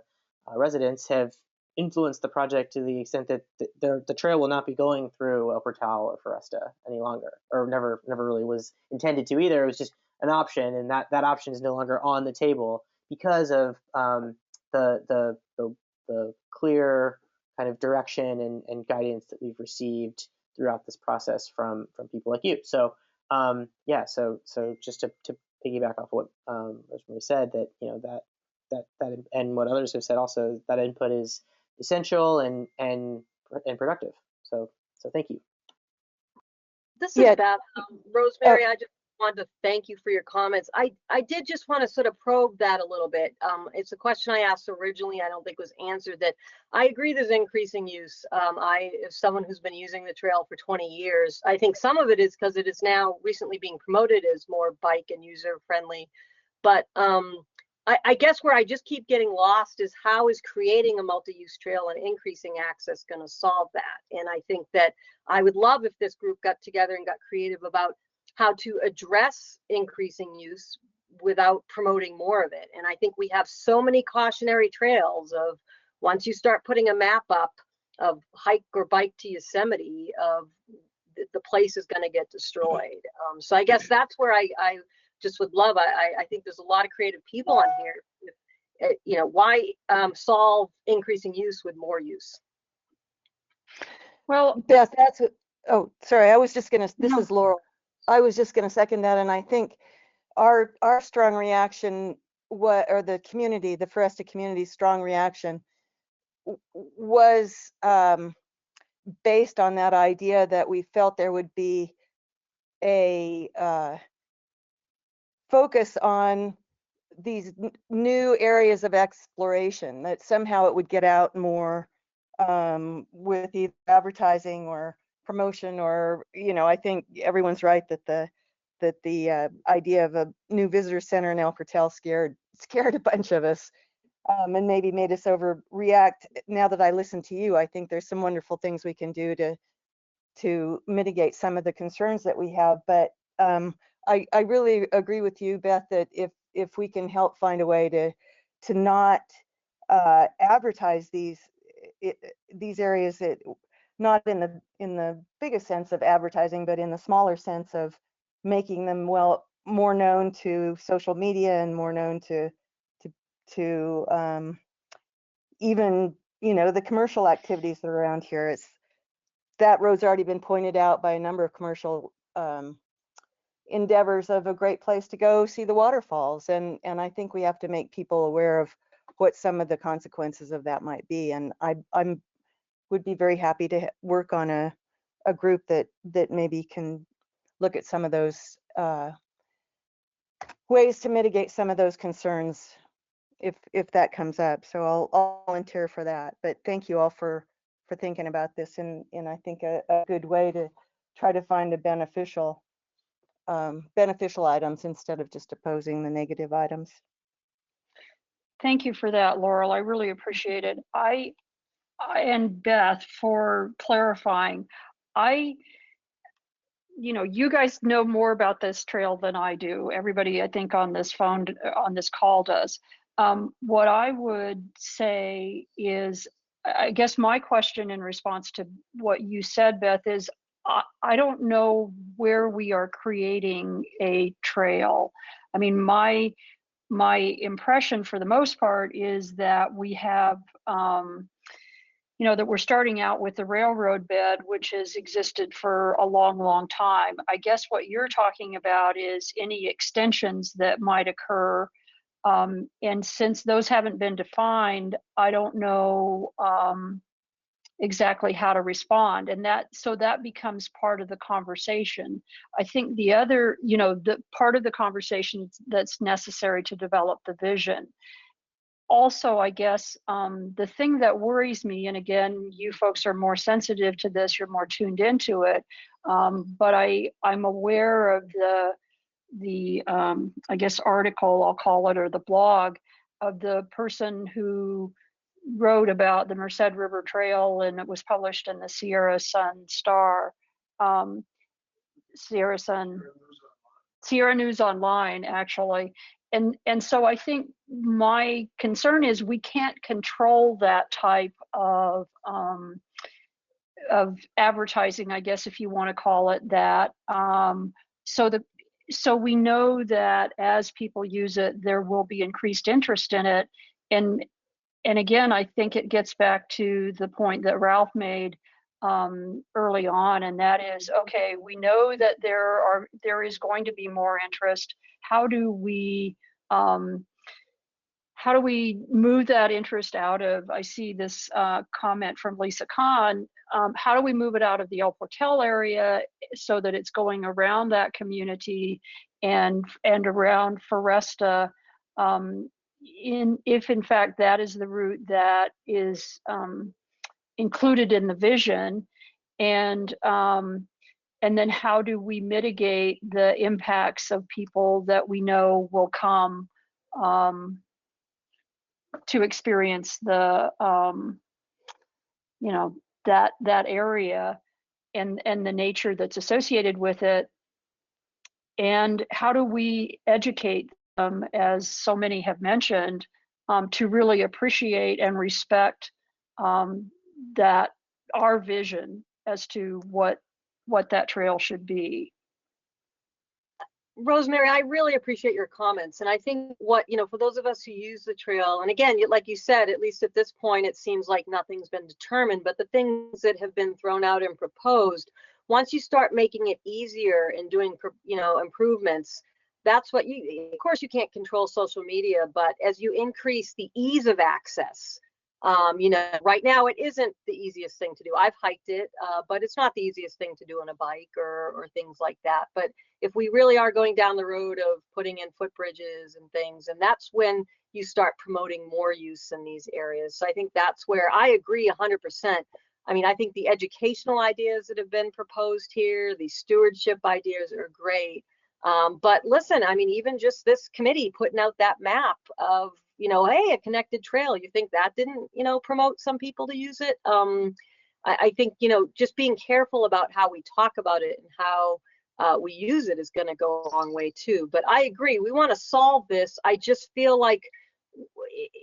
residents have influenced the project to the extent that the trail will not be going through El Portal or Foresta any longer, or never really was intended to either. It was just an option, and that option is no longer on the table because of the clear kind of direction and guidance that we've received throughout this process from people like you. So yeah, so just to piggyback off what Rosemary said, that that and what others have said also, that input is essential and productive. So thank you. This is Beth. Rosemary, I just wanted to thank you for your comments. I did just want to sort of probe that a little bit. It's a question I asked originally, I don't think was answered, that I agree there's increasing use. As someone who's been using the trail for 20 years, I think some of it is because it is now recently being promoted as more bike and user friendly. But I guess where I just keep getting lost is how is creating a multi-use trail and increasing access going to solve that? And I think that I would love if this group got together and got creative about how to address increasing use without promoting more of it. And I think we have so many cautionary trails of, once you start putting a map up of hike or bike to Yosemite, of the place is going to get destroyed. So I guess that's where I just would love, I think there's a lot of creative people on here. Why solve increasing use with more use? Well, Beth, oh, sorry, I was just gonna, this is Laurel. I was just gonna second that, and I think our strong reaction, or the community, the Foresta community's strong reaction was based on that idea that we felt there would be a focus on these new areas of exploration, that somehow it would get out more with either advertising or promotion, or I think everyone's right that the idea of a new visitor center in El Portal scared a bunch of us, and maybe made us overreact. Now that I listen to you, I think there's some wonderful things we can do to mitigate some of the concerns that we have. But I really agree with you, Beth, that if we can help find a way to not advertise these areas, that not in the biggest sense of advertising, but in the smaller sense of making them more known to social media and more known to even the commercial activities that are around here. That road's already been pointed out by a number of commercial endeavors of a great place to go see the waterfalls, and I think we have to make people aware of what some of the consequences of that might be. And I would be very happy to work on a group that maybe can look at some of those ways to mitigate some of those concerns if that comes up. So I'll volunteer for that. But thank you all for thinking about this, and I think a good way to try to find a beneficial items instead of just opposing the negative items. Thank you for that, Laurel. I really appreciate it. I and Beth for clarifying. You guys know more about this trail than I do. Everybody, I think, on this call does. What I would say is, I guess my question in response to what you said, Beth, is I don't know where we are creating a trail. I mean, my impression for the most part is that we have, you know, that we're starting out with the railroad bed, which has existed for a long, long time. I guess what you're talking about is any extensions that might occur. And since those haven't been defined, I don't know exactly how to respond. And so that becomes part of the conversation. I think the other, you know, the part of the conversation that's necessary to develop the vision. Also, I guess the thing that worries me, and again, you folks are more sensitive to this, you're more tuned into it, but I'm aware of the I guess article, I'll call it, or the blog of the person who wrote about the Merced River Trail, and it was published in the Sierra Sun Star, Sierra News Online, actually. And so I think my concern is we can't control that type of advertising, I guess, if you want to call it that. So we know that as people use it, there will be increased interest in it. And again, I think it gets back to the point that Ralph made early on, and that is, okay, we know that there is going to be more interest. How do we move that interest out of, I see this comment from Lisa Kahn, how do we move it out of the El Portal area so that it's going around that community and around Foresta, if in fact that is the route that is included in the vision, and then how do we mitigate the impacts of people that we know will come to experience the you know, that area and the nature that's associated with it, and how do we educate them, as so many have mentioned, to really appreciate and respect that our vision as to what that trail should be. Rosemary, I really appreciate your comments. And I think what, you know, for those of us who use the trail, and again, like you said, at least at this point, it seems like nothing's been determined, but the things that have been thrown out and proposed, once you start making it easier and doing, you know, improvements, that's what you, of course, you can't control social media, but as you increase the ease of access, you know, right now it isn't the easiest thing to do. I've hiked it, but it's not the easiest thing to do on a bike or things like that. But if we really are going down the road of putting in footbridges and things, and that's when you start promoting more use in these areas. So I think that's where I agree 100%. I mean, I think the educational ideas that have been proposed here, the stewardship ideas are great. But listen, I mean, even just this committee putting out that map of, you know, hey, a connected trail, you think that didn't, you know, promote some people to use it? I think, you know, just being careful about how we talk about it and how we use it is going to go a long way too. But I agree, we want to solve this. I just feel like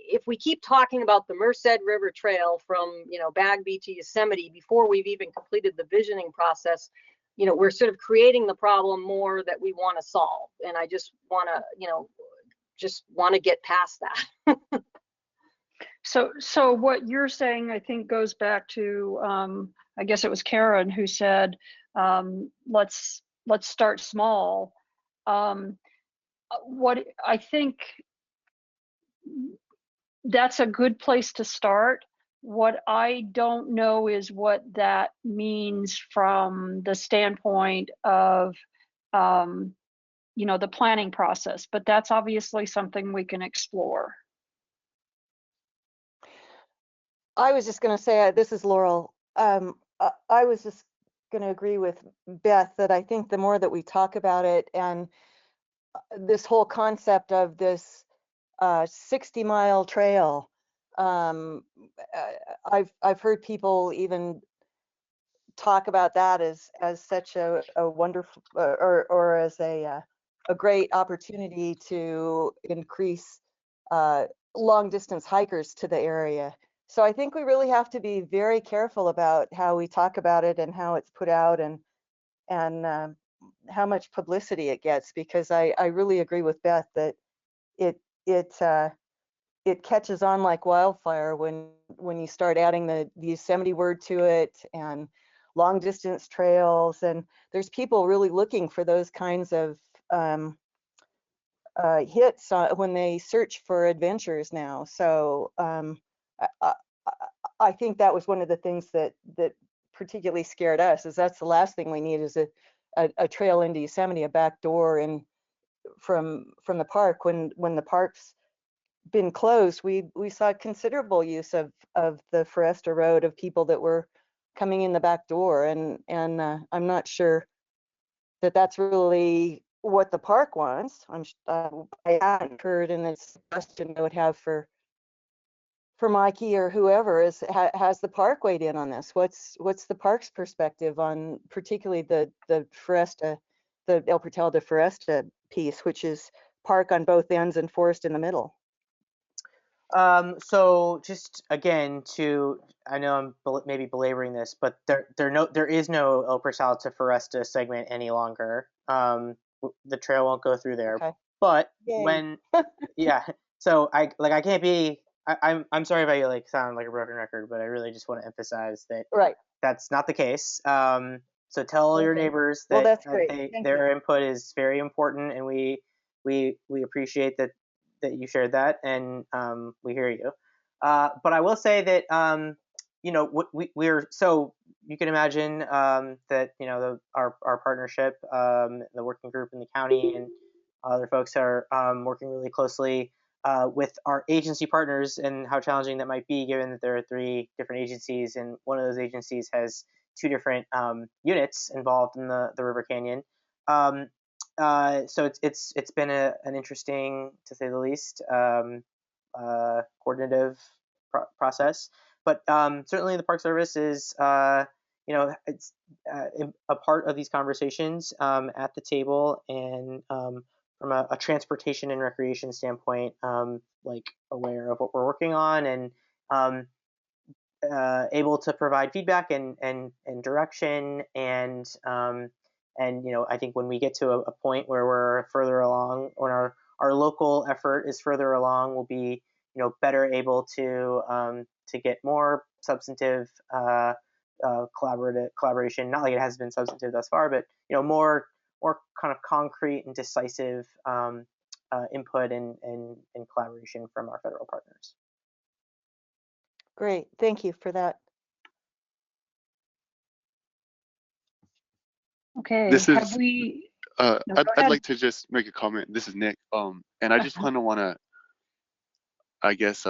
if we keep talking about the Merced River Trail from, you know, Bagby to Yosemite before we've even completed the visioning process, you know, we're sort of creating the problem more that we want to solve. And I just want to, you know, just want to get past that. So what you're saying, I think, goes back to, I guess it was Karen who said, let's start small. What I think that's a good place to start. What I don't know is what that means from the standpoint of, you know, the planning process, but that's obviously something we can explore. I was just going to say, this is Laurel. I was just going to agree with Beth that I think the more that we talk about it, and this whole concept of this 60-mile trail, I've heard people even talk about that as such a wonderful or as a great opportunity to increase long distance hikers to the area. So I think we really have to be very careful about how we talk about it and how it's put out, and how much publicity it gets, because I really agree with Beth that it catches on like wildfire when you start adding the Yosemite word to it, and long distance trails, and there's people really looking for those kinds of hits when they search for adventures now. So I think that was one of the things that particularly scared us, is that's the last thing we need, is a trail into Yosemite, a back door and from the park. When the park's been closed, we saw considerable use of the Foresta Road, of people that were coming in the back door, and I'm not sure that that's really what the park wants. I haven't heard, and it's a question I would have for Mikey or whoever, is has the park weighed in on this? What's the park's perspective on particularly the Foresta, the El Portal de Foresta piece, which is park on both ends and forest in the middle? So just again, I know I'm maybe belaboring this, but there is no El Portal to Foresta segment any longer. The trail won't go through there. Okay. But Yay. yeah. So I can't be. I'm sorry if I like sound like a broken record, but I really just want to emphasize that Right. that's not the case. So tell all your Okay. neighbors Well, that that's great. Thank their you. input is very important, and we appreciate that you shared that, and we hear you. But I will say that we're, so you can imagine that our partnership, the working group in the county, and other folks are working really closely with our agency partners, and how challenging that might be, given that there are 3 different agencies, and one of those agencies has 2 different units involved in the River Canyon. So it's been an interesting, to say the least, coordinative process. But certainly the Park Service is it's a part of these conversations at the table, and from a transportation and recreation standpoint, like aware of what we're working on, and able to provide feedback and direction, and I think when we get to a point where we're further along, when our local effort is further along, we'll be better able to get more substantive collaboration. Not like it has been substantive thus far, but more kind of concrete and decisive input and collaboration from our federal partners. Great. Thank you for that. Okay. This Have is we? No, go I'd ahead. like to just make a comment. This is Nick. And I just kind of want to, I guess,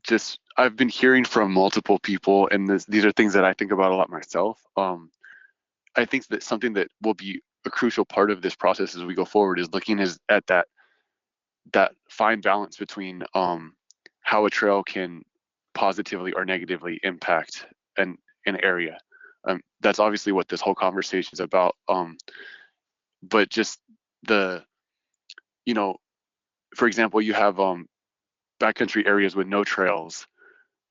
just, I've been hearing from multiple people, and these are things that I think about a lot myself. I think that something that will be a crucial part of this process as we go forward is looking at that fine balance between how a trail can positively or negatively impact an area. That's obviously what this whole conversation is about. But just for example, you have backcountry areas with no trails.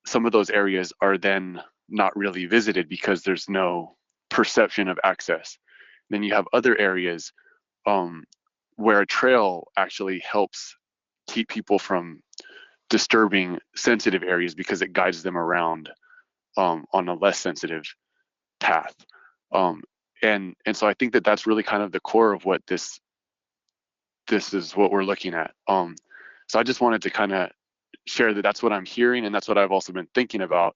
Some of those areas are then not really visited because there's no perception of access. Then you have other areas where a trail actually helps keep people from disturbing sensitive areas, because it guides them around on a less sensitive path. And so I think that that's really kind of the core of what this is what we're looking at. So I just wanted to kind of share that that's what I'm hearing, and that's what I've also been thinking about,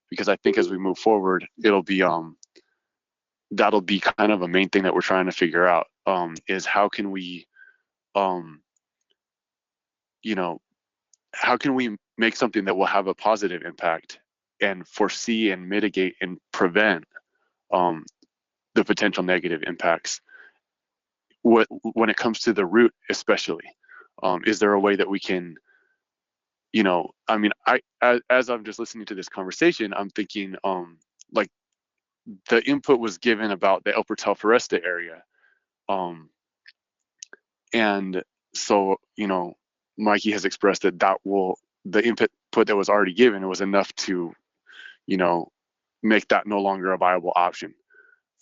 because I think as we move forward, it'll be that'll be kind of a main thing that we're trying to figure out, is how can we how can we make something that will have a positive impact and foresee and mitigate and prevent the potential negative impacts when it comes to the route, especially. Is there a way that we can, I mean, as I'm just listening to this conversation, I'm thinking like the input was given about the El Portal Foresta area, and so Mikey has expressed that the input that was already given was enough to make that no longer a viable option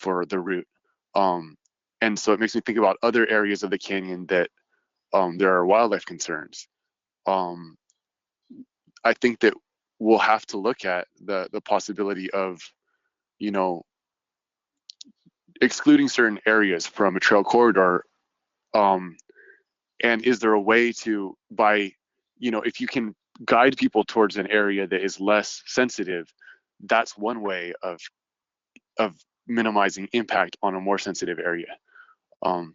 for the route. And so it makes me think about other areas of the canyon that there are wildlife concerns. I think that we'll have to look at the possibility of, you know, excluding certain areas from a trail corridor. And is there a way to, by, you know, if you can guide people towards an area that is less sensitive, that's one way of minimizing impact on a more sensitive area.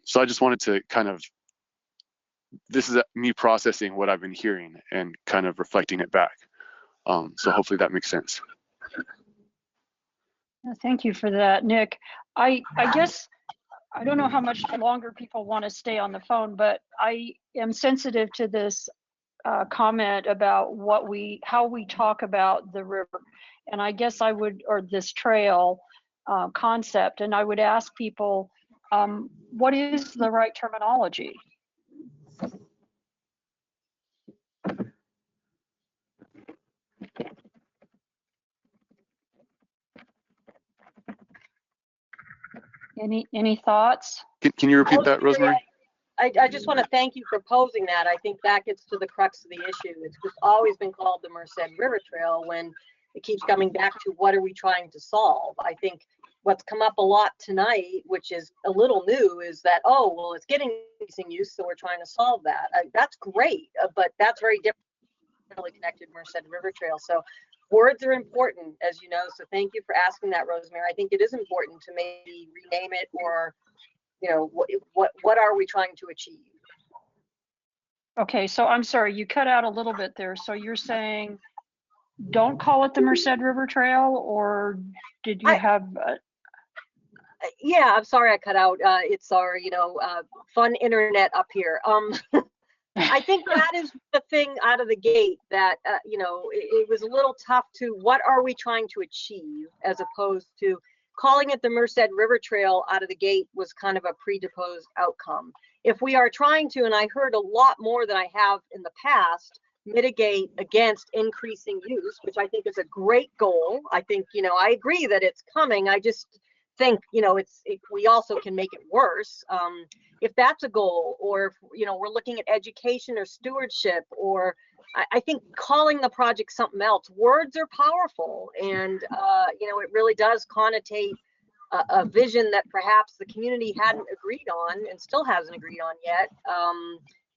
So I just wanted to kind of, this is me processing what I've been hearing and kind of reflecting it back. So hopefully that makes sense. Thank you for that, Nick. I guess, I don't know how much longer people want to stay on the phone, but I am sensitive to this comment about how we talk about the river. And I guess I would, or this trail concept, and I would ask people, what is the right terminology? Any thoughts? Can you repeat that, Rosemary? I just want to thank you for posing that. I think that gets to the crux of the issue. It's just always been called the Merced River Trail when it keeps coming back to what are we trying to solve? I think what's come up a lot tonight, which is a little new, is that, oh, well, it's getting increasing use, so we're trying to solve that. That's great, but that's very different. Really connected Merced River Trail. So words are important, as you know. So thank you for asking that, Rosemary. I think it is important to maybe rename it, or, you know, what are we trying to achieve? Okay, so I'm sorry, you cut out a little bit there. So you're saying don't call it the Merced River Trail, or did you have? Yeah, I'm sorry I cut out. It's our, you know, fun internet up here. I think that is the thing out of the gate that, you know, it was a little tough to, what are we trying to achieve, as opposed to calling it the Merced River Trail out of the gate was kind of a predisposed outcome. If we are trying to, and I heard a lot more than I have in the past, mitigate against increasing use, which I think is a great goal. I think, you know, I agree that it's coming. I just think, you know, we also can make it worse. If that's a goal, or if, you know, we're looking at education or stewardship, or I think calling the project something else. Words are powerful, and you know, it really does connotate a vision that perhaps the community hadn't agreed on and still hasn't agreed on yet.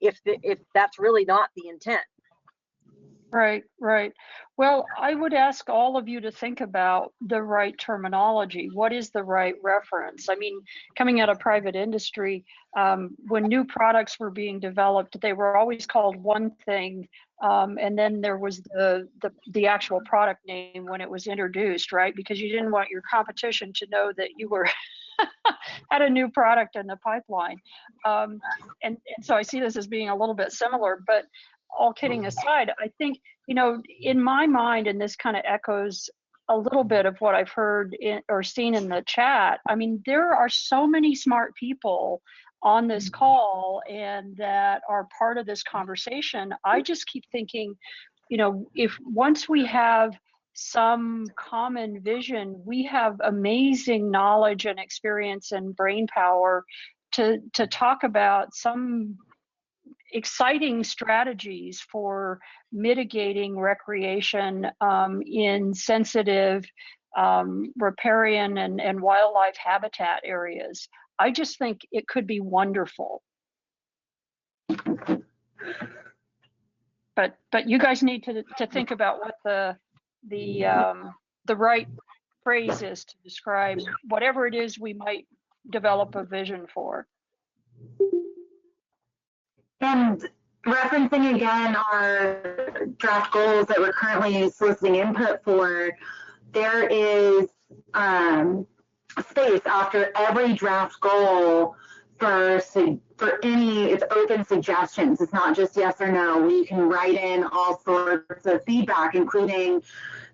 If that's really not the intent. Right, right. Well, I would ask all of you to think about the right terminology. What is the right reference? I mean, coming out of private industry, when new products were being developed, they were always called one thing, and then there was the actual product name when it was introduced, right? Because you didn't want your competition to know that you were had a new product in the pipeline. And so I see this as being a little bit similar, but all kidding aside, I think, you know, in my mind, and this kind of echoes a little bit of what I've heard or seen in the chat. I mean, there are so many smart people on this call and that are part of this conversation. I just keep thinking, you know, if once we have some common vision, we have amazing knowledge and experience and brain power to talk about some exciting strategies for mitigating recreation in sensitive riparian and wildlife habitat areas. I just think it could be wonderful. But you guys need to think about what the right phrase is to describe whatever it is we might develop a vision for. And referencing again our draft goals that we're currently soliciting input for, there is space after every draft goal for any, it's open suggestions. It's not just yes or no. You can write in all sorts of feedback, including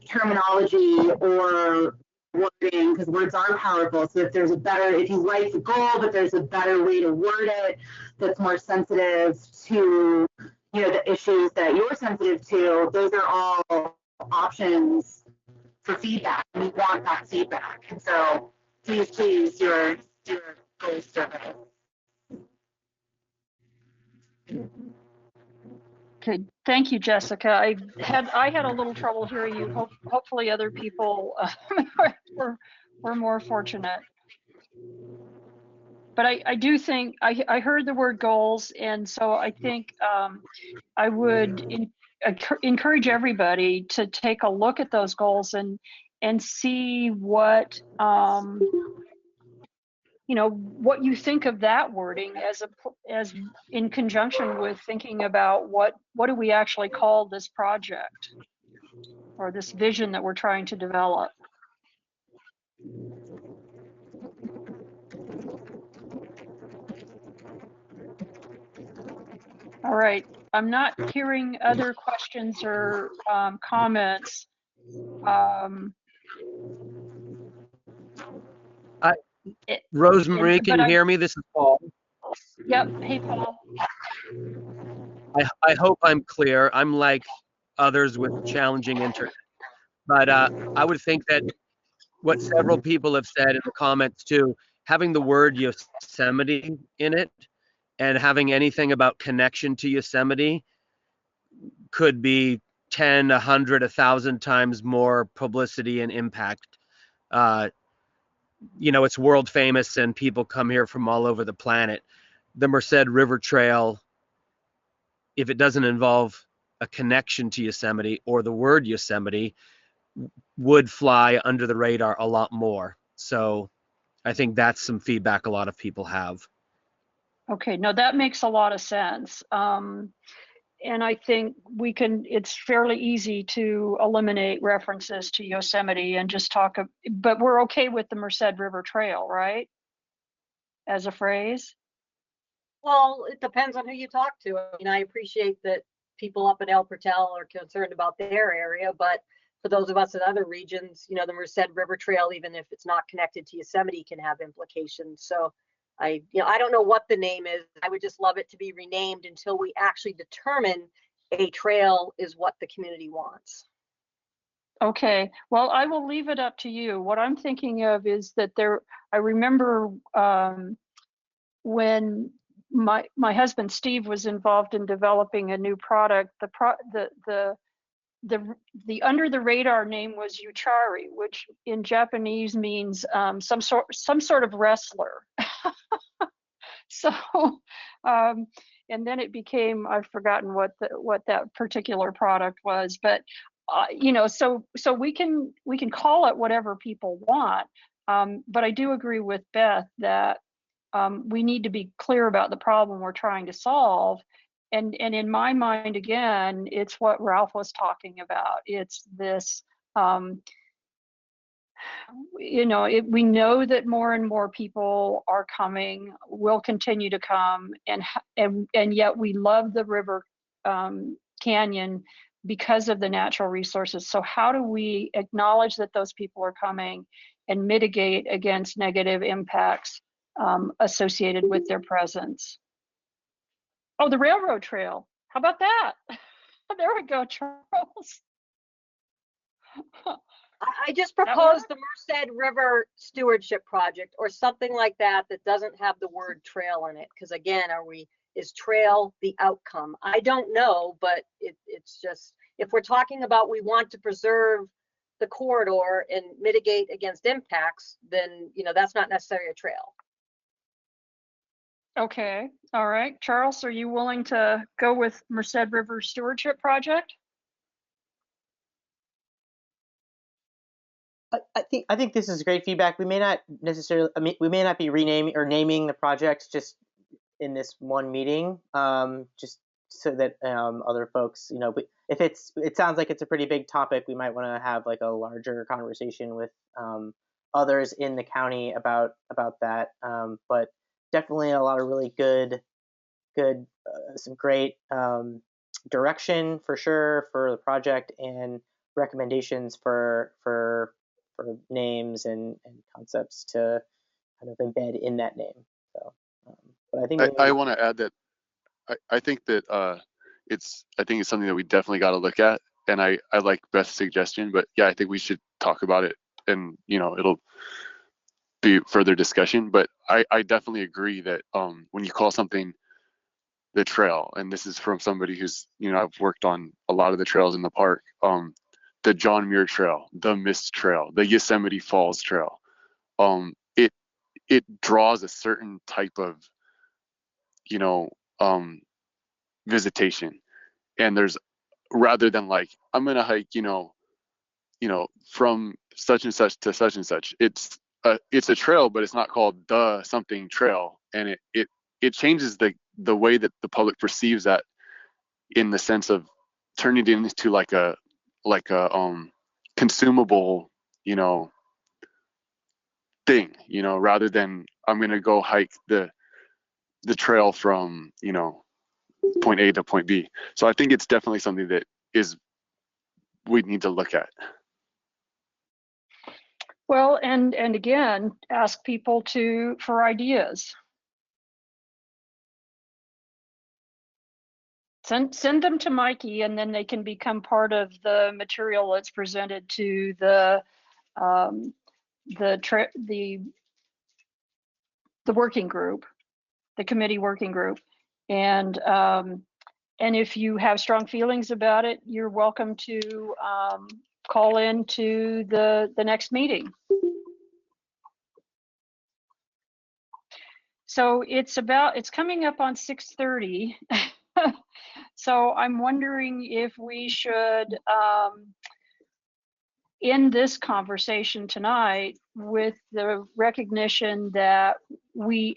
terminology or wording, because words are powerful. So if there's if you like the goal, but there's a better way to word it that's more sensitive to, you know, the issues that you're sensitive to, those are all options for feedback. We want that feedback. And so please use your goal survey. Okay, thank you, Jessica. I had a little trouble hearing you. Hopefully other people were more fortunate. But I do think I heard the word goals, and so I think I would encourage everybody to take a look at those goals and see what what you think of that wording as in conjunction with thinking about what do we actually call this project or this vision that we're trying to develop. All right, I'm not hearing other questions or comments. Rosemary, can you hear me? This is Paul. Yep. Hey, Paul. I hope I'm clear. I'm like others with challenging internet. But I would think that what several people have said in the comments too, having the word Yosemite in it and having anything about connection to Yosemite could be 10, 100, 1,000 times more publicity and impact. It's world famous and people come here from all over the planet. The Merced River Trail, if it doesn't involve a connection to Yosemite or the word Yosemite, would fly under the radar a lot more. So I think that's some feedback a lot of people have. Okay, no, that makes a lot of sense. And I think it's fairly easy to eliminate references to Yosemite and just but we're okay with the Merced River Trail, right? As a phrase? Well, it depends on who you talk to. I mean, I appreciate that people up in El Portal are concerned about their area, but for those of us in other regions, the Merced River Trail, even if it's not connected to Yosemite, can have implications. So I don't know what the name is. I would just love it to be renamed until we actually determine a trail is what the community wants. Okay, well, I will leave it up to you. What I'm thinking of is that I remember when my husband Steve was involved in developing a new product, the under the radar name was Uchari, which in Japanese means some sort of wrestler. So, and then it became, I've forgotten what that particular product was, but so we can call it whatever people want. But I do agree with Beth that we need to be clear about the problem we're trying to solve. And in my mind, again, it's what Ralph was talking about. It's this, we know that more and more people are coming, will continue to come, and yet we love the river canyon because of the natural resources. So how do we acknowledge that those people are coming and mitigate against negative impacts associated with their presence? Oh, the railroad trail. How about that? There we go, Charles. I just proposed the Merced River Stewardship Project or something like that doesn't have the word trail in it. Because again, is trail the outcome? I don't know, but it's just, if we're talking about we want to preserve the corridor and mitigate against impacts, then that's not necessarily a trail. Okay, all right. Charles, are you willing to go with Merced River Stewardship Project? I think this is great feedback. We may not necessarily, we may not be renaming or naming the projects just in this one meeting, just so that other folks, if it sounds like it's a pretty big topic, we might want to have like a larger conversation with others in the county about that. But definitely a lot of really good, some great direction for sure for the project and recommendations for names and concepts to kind of embed in that name. So, but I think I want to add that I think that it's something that we definitely got to look at, and I like Beth's suggestion, but yeah, I think we should talk about it, and be further discussion. But I definitely agree that when you call something the trail, and this is from somebody who's, you know, I've worked on a lot of the trails in the park, the John Muir Trail, the Mist Trail, the Yosemite Falls Trail, it draws a certain type of, you know, visitation. And there's, rather than like, I'm gonna hike, you know, from such and such to such and such, it's a trail, but it's not called the something trail, and it changes the way that the public perceives that, in the sense of turning it into like a consumable, you know, thing, you know, rather than I'm gonna go hike the trail from, you know, point A to point B. So I think it's definitely something that we need to look at. Well, and again, ask people for ideas. Send them to Mikey, and then they can become part of the material that's presented to the working group, the committee working group. And if you have strong feelings about it, you're welcome to call in to the next meeting. So it's coming up on 6:30. So I'm wondering if we should end this conversation tonight with the recognition that we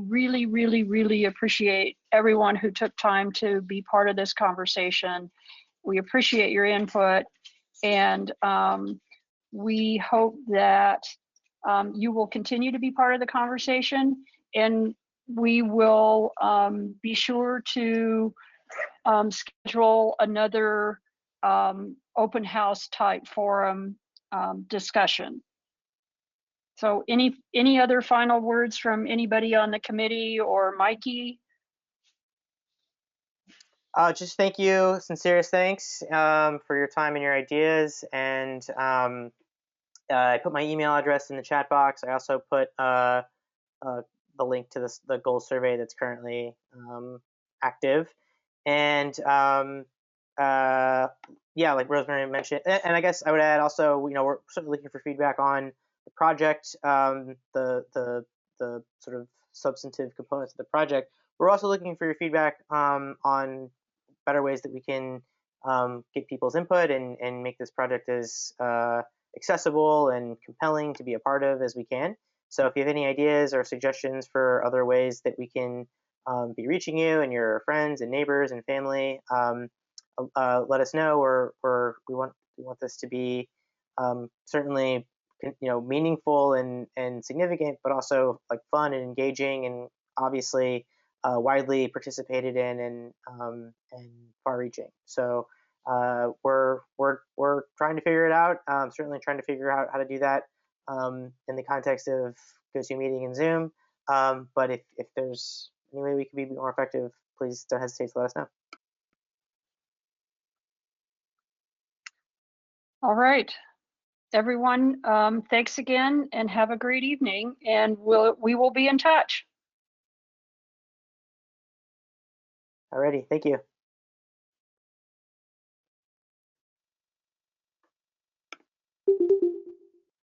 really, really, really appreciate everyone who took time to be part of this conversation. We appreciate your input, and we hope that you will continue to be part of the conversation, and we will be sure to schedule another open house type forum discussion. So any other final words from anybody on the committee or Mikey? Just thank you, sincerest thanks for your time and your ideas. And I put my email address in the chat box. I also put the link to the goals survey that's currently active. And yeah, like Rosemary mentioned, and I guess I would add also, you know, we're certainly looking for feedback on the project, the sort of substantive components of the project. We're also looking for your feedback on better ways that we can get people's input and make this project as accessible and compelling to be a part of as we can. So if you have any ideas or suggestions for other ways that we can be reaching you and your friends and neighbors and family, let us know. Or we want this to be certainly, you know, meaningful and significant, but also like fun and engaging, and obviously widely participated in and far-reaching. So we're trying to figure it out. Certainly trying to figure out how to do that in the context of GoToMeeting and Zoom. But if there's any way we can be more effective, please don't hesitate to let us know. All right, everyone, thanks again and have a great evening, and we will be in touch. Alrighty, thank you.